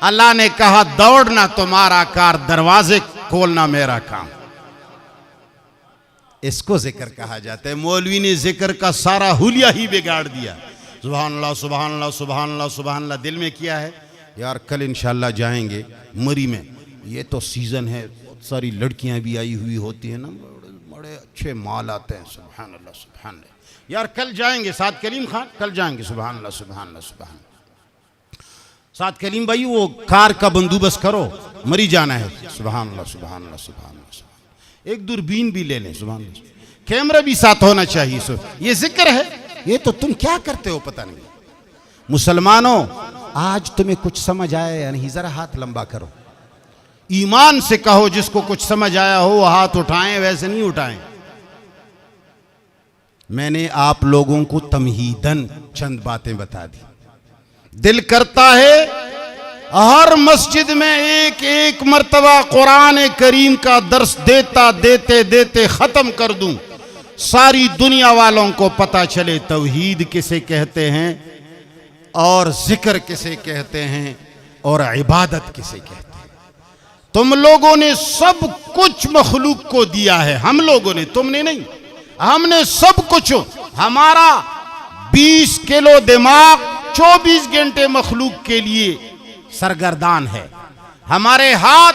अल्लाह ने कहा दौड़ना तुम्हारा कार, दरवाजे खोलना मेरा काम। इसको जिक्र कहा जाता है। मौलवी ने जिक्र का सारा हुलिया ही बिगाड़ दिया। सुभान अल्लाह सुभान अल्लाह सुभान अल्लाह सुभान अल्लाह दिल में किया है, यार कल इंशाल्लाह जाएंगे मरी में, ये तो सीज़न है, बहुत सारी लड़कियां भी आई हुई होती हैं ना, बड़े अच्छे माल आते हैं, सुभान अल्लाह सुभान अल्लाह। यार कल जाएंगे साद करीम खान, कल जाएंगे, सुभान अल्लाह सुभान अल्लाह सुभान अल्लाह। साद करीम भाई वो कार का बंदोबस्त करो, मरी जाना है, सुभान अल्लाह सुभान अल्लाह सुभान अल्लाह। एक दूरबीन भी ले लें, सुभान अल्लाह, कैमरा भी साथ होना चाहिए। ये जिक्र है, ये तो तुम क्या करते हो पता नहीं। मुसलमानों, आज तुम्हें कुछ समझ आया या नहीं, जरा हाथ लंबा करो, ईमान से कहो। जिसको कुछ समझ आया हो वो हाथ उठाएं, वैसे नहीं उठाएं। मैंने आप लोगों को तमहीदन चंद बातें बता दी। दिल करता है हर मस्जिद में एक एक मर्तबा कुरान करीम का दर्स देते देते खत्म कर दूं, सारी दुनिया वालों को पता चले तौहीद किसे कहते हैं और जिक्र किसे कहते हैं और इबादत किसे कहते हैं। तुम लोगों ने सब कुछ मखलूक को दिया है, हम लोगों ने, तुमने नहीं, हमने सब कुछ। हमारा 20 किलो दिमाग 24 घंटे मखलूक के लिए सरगर्दान है, हमारे हाथ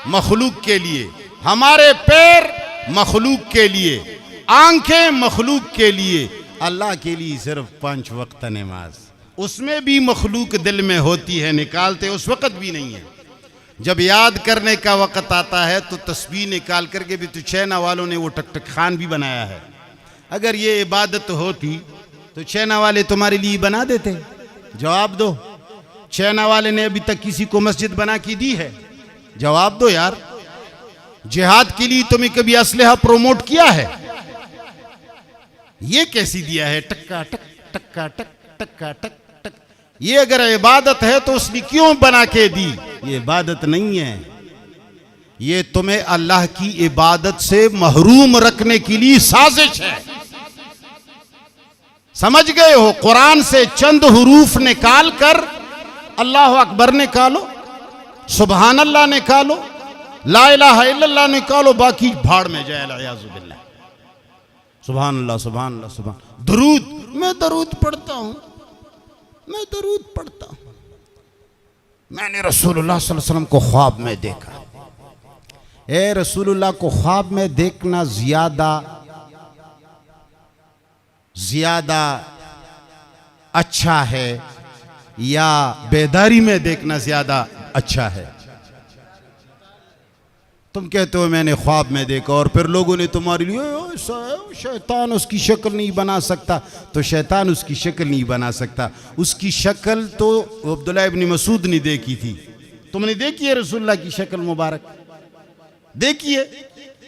मखलूक के लिए, हमारे पैर मखलूक के लिए, आंखें मखलूक के लिए, अल्लाह के लिए सिर्फ 5 वक्त नमाज, उसमें भी मखलूक दिल में होती है, निकालते उस वक्त भी नहीं है। जब याद करने का वक्त आता है तो तस्बीह निकाल करके भी, तो चाइना वालों ने वो टक खान भी बनाया है। अगर ये इबादत होती तो चाइना वाले तुम्हारे लिए बना देते। जवाब दो, चाइना वाले ने अभी तक किसी को मस्जिद बना के दी है? जवाब दो यार। जिहाद के लिए तुम्हें कभी असलहा प्रोमोट किया है? ये कैसी दिया है? टक्का टक टक्का टक टक्का टक टक। ये अगर इबादत है तो उसने क्यों बना के दी? ये इबादत नहीं है, ये तुम्हें अल्लाह की इबादत से महरूम रखने के लिए साजिश है। समझ गए हो? कुरान से चंद हुरूफ निकाल कर अल्लाह अकबर निकालो, सुभान अल्लाह निकालो, ला इलाहा इल्लल्लाह निकालो, बाकी भाड़ में जाए अलियाज़ु बिल्लाह। सुभान अल्लाह सुभान अल्लाह सुभान। दरूद, मैं दरूद पढ़ता हूं, मैं दरूद पढ़ता हूं। मैंने रसूलुल्लाह सल्लल्लाहु अलैहि वसल्लम को ख्वाब में देखा। ए रसूलुल्लाह को ख्वाब में देखना ज्यादा अच्छा है या बेदारी में देखना ज्यादा अच्छा है? तुम कहते हो मैंने ख्वाब में देखा और फिर लोगों ने तुम्हारे लिए शैतान उसकी शक्ल नहीं बना सकता, तो शैतान उसकी शक्ल नहीं बना सकता। उसकी शक्ल तो अब्दुल्लाह इब्न मसूद ने देखी थी, तुमने देखी है रसूलुल्लाह की शक्ल मुबारक? देखिए,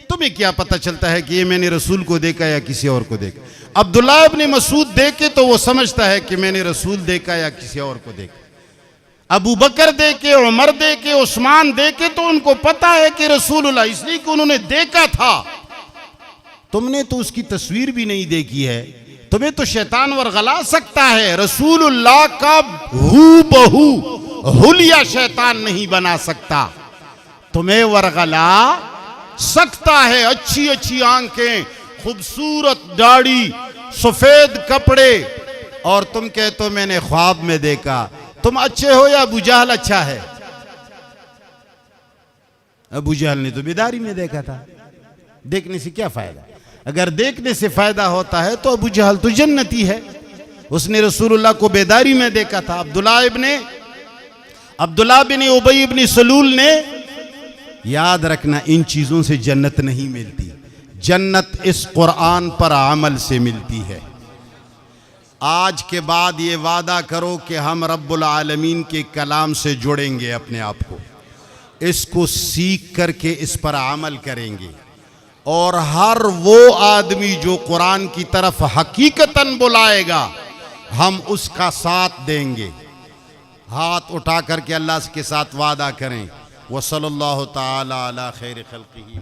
तुम्हें क्या पता चलता है कि ये मैंने रसूल को देखा या किसी और को देखा? अब्दुल्लाह इब्न मसूद देखे तो वो समझता है कि मैंने रसूल देखा या किसी और को देखा। अबू बकर देखे, उमर देखे, उस्मान देखे तो उनको पता है कि रसूलुल्लाह, इसलिए कि उन्होंने देखा था। तुमने तो उसकी तस्वीर भी नहीं देखी है, तुम्हें तो शैतान वरगला सकता है, रसूलुल्लाह का हूबहू हुलिया शैतान नहीं बना सकता। तुम्हें वरगला सकता है, अच्छी अच्छी आंखें, खूबसूरत दाढ़ी, सफेद कपड़े, और तुम कहते हो मैंने ख्वाब में देखा। तुम अच्छे हो या अबू जहल अच्छा है? अबू जहल ने तो बेदारी में देखा था, देखने से क्या फायदा? अगर देखने से फायदा होता है तो अबू जहल तो जन्नती है, उसने रसूलुल्लाह को बेदारी में देखा था। अब्दुल्लाह बिन उबई बिन सलूल ने, याद रखना इन चीजों से जन्नत नहीं मिलती, जन्नत इस कुरान पर अमल से मिलती है। आज के बाद ये वादा करो कि हम रब्बुल आलमीन के कलाम से जुड़ेंगे अपने आप को, इसको सीख करके इस पर अमल करेंगे, और हर वो आदमी जो कुरान की तरफ हकीकतन बुलाएगा हम उसका साथ देंगे। हाथ उठा करके अल्लाह के साथ वादा करें। वसल्लल्लाहु ताला अला खैर खल्क़िही।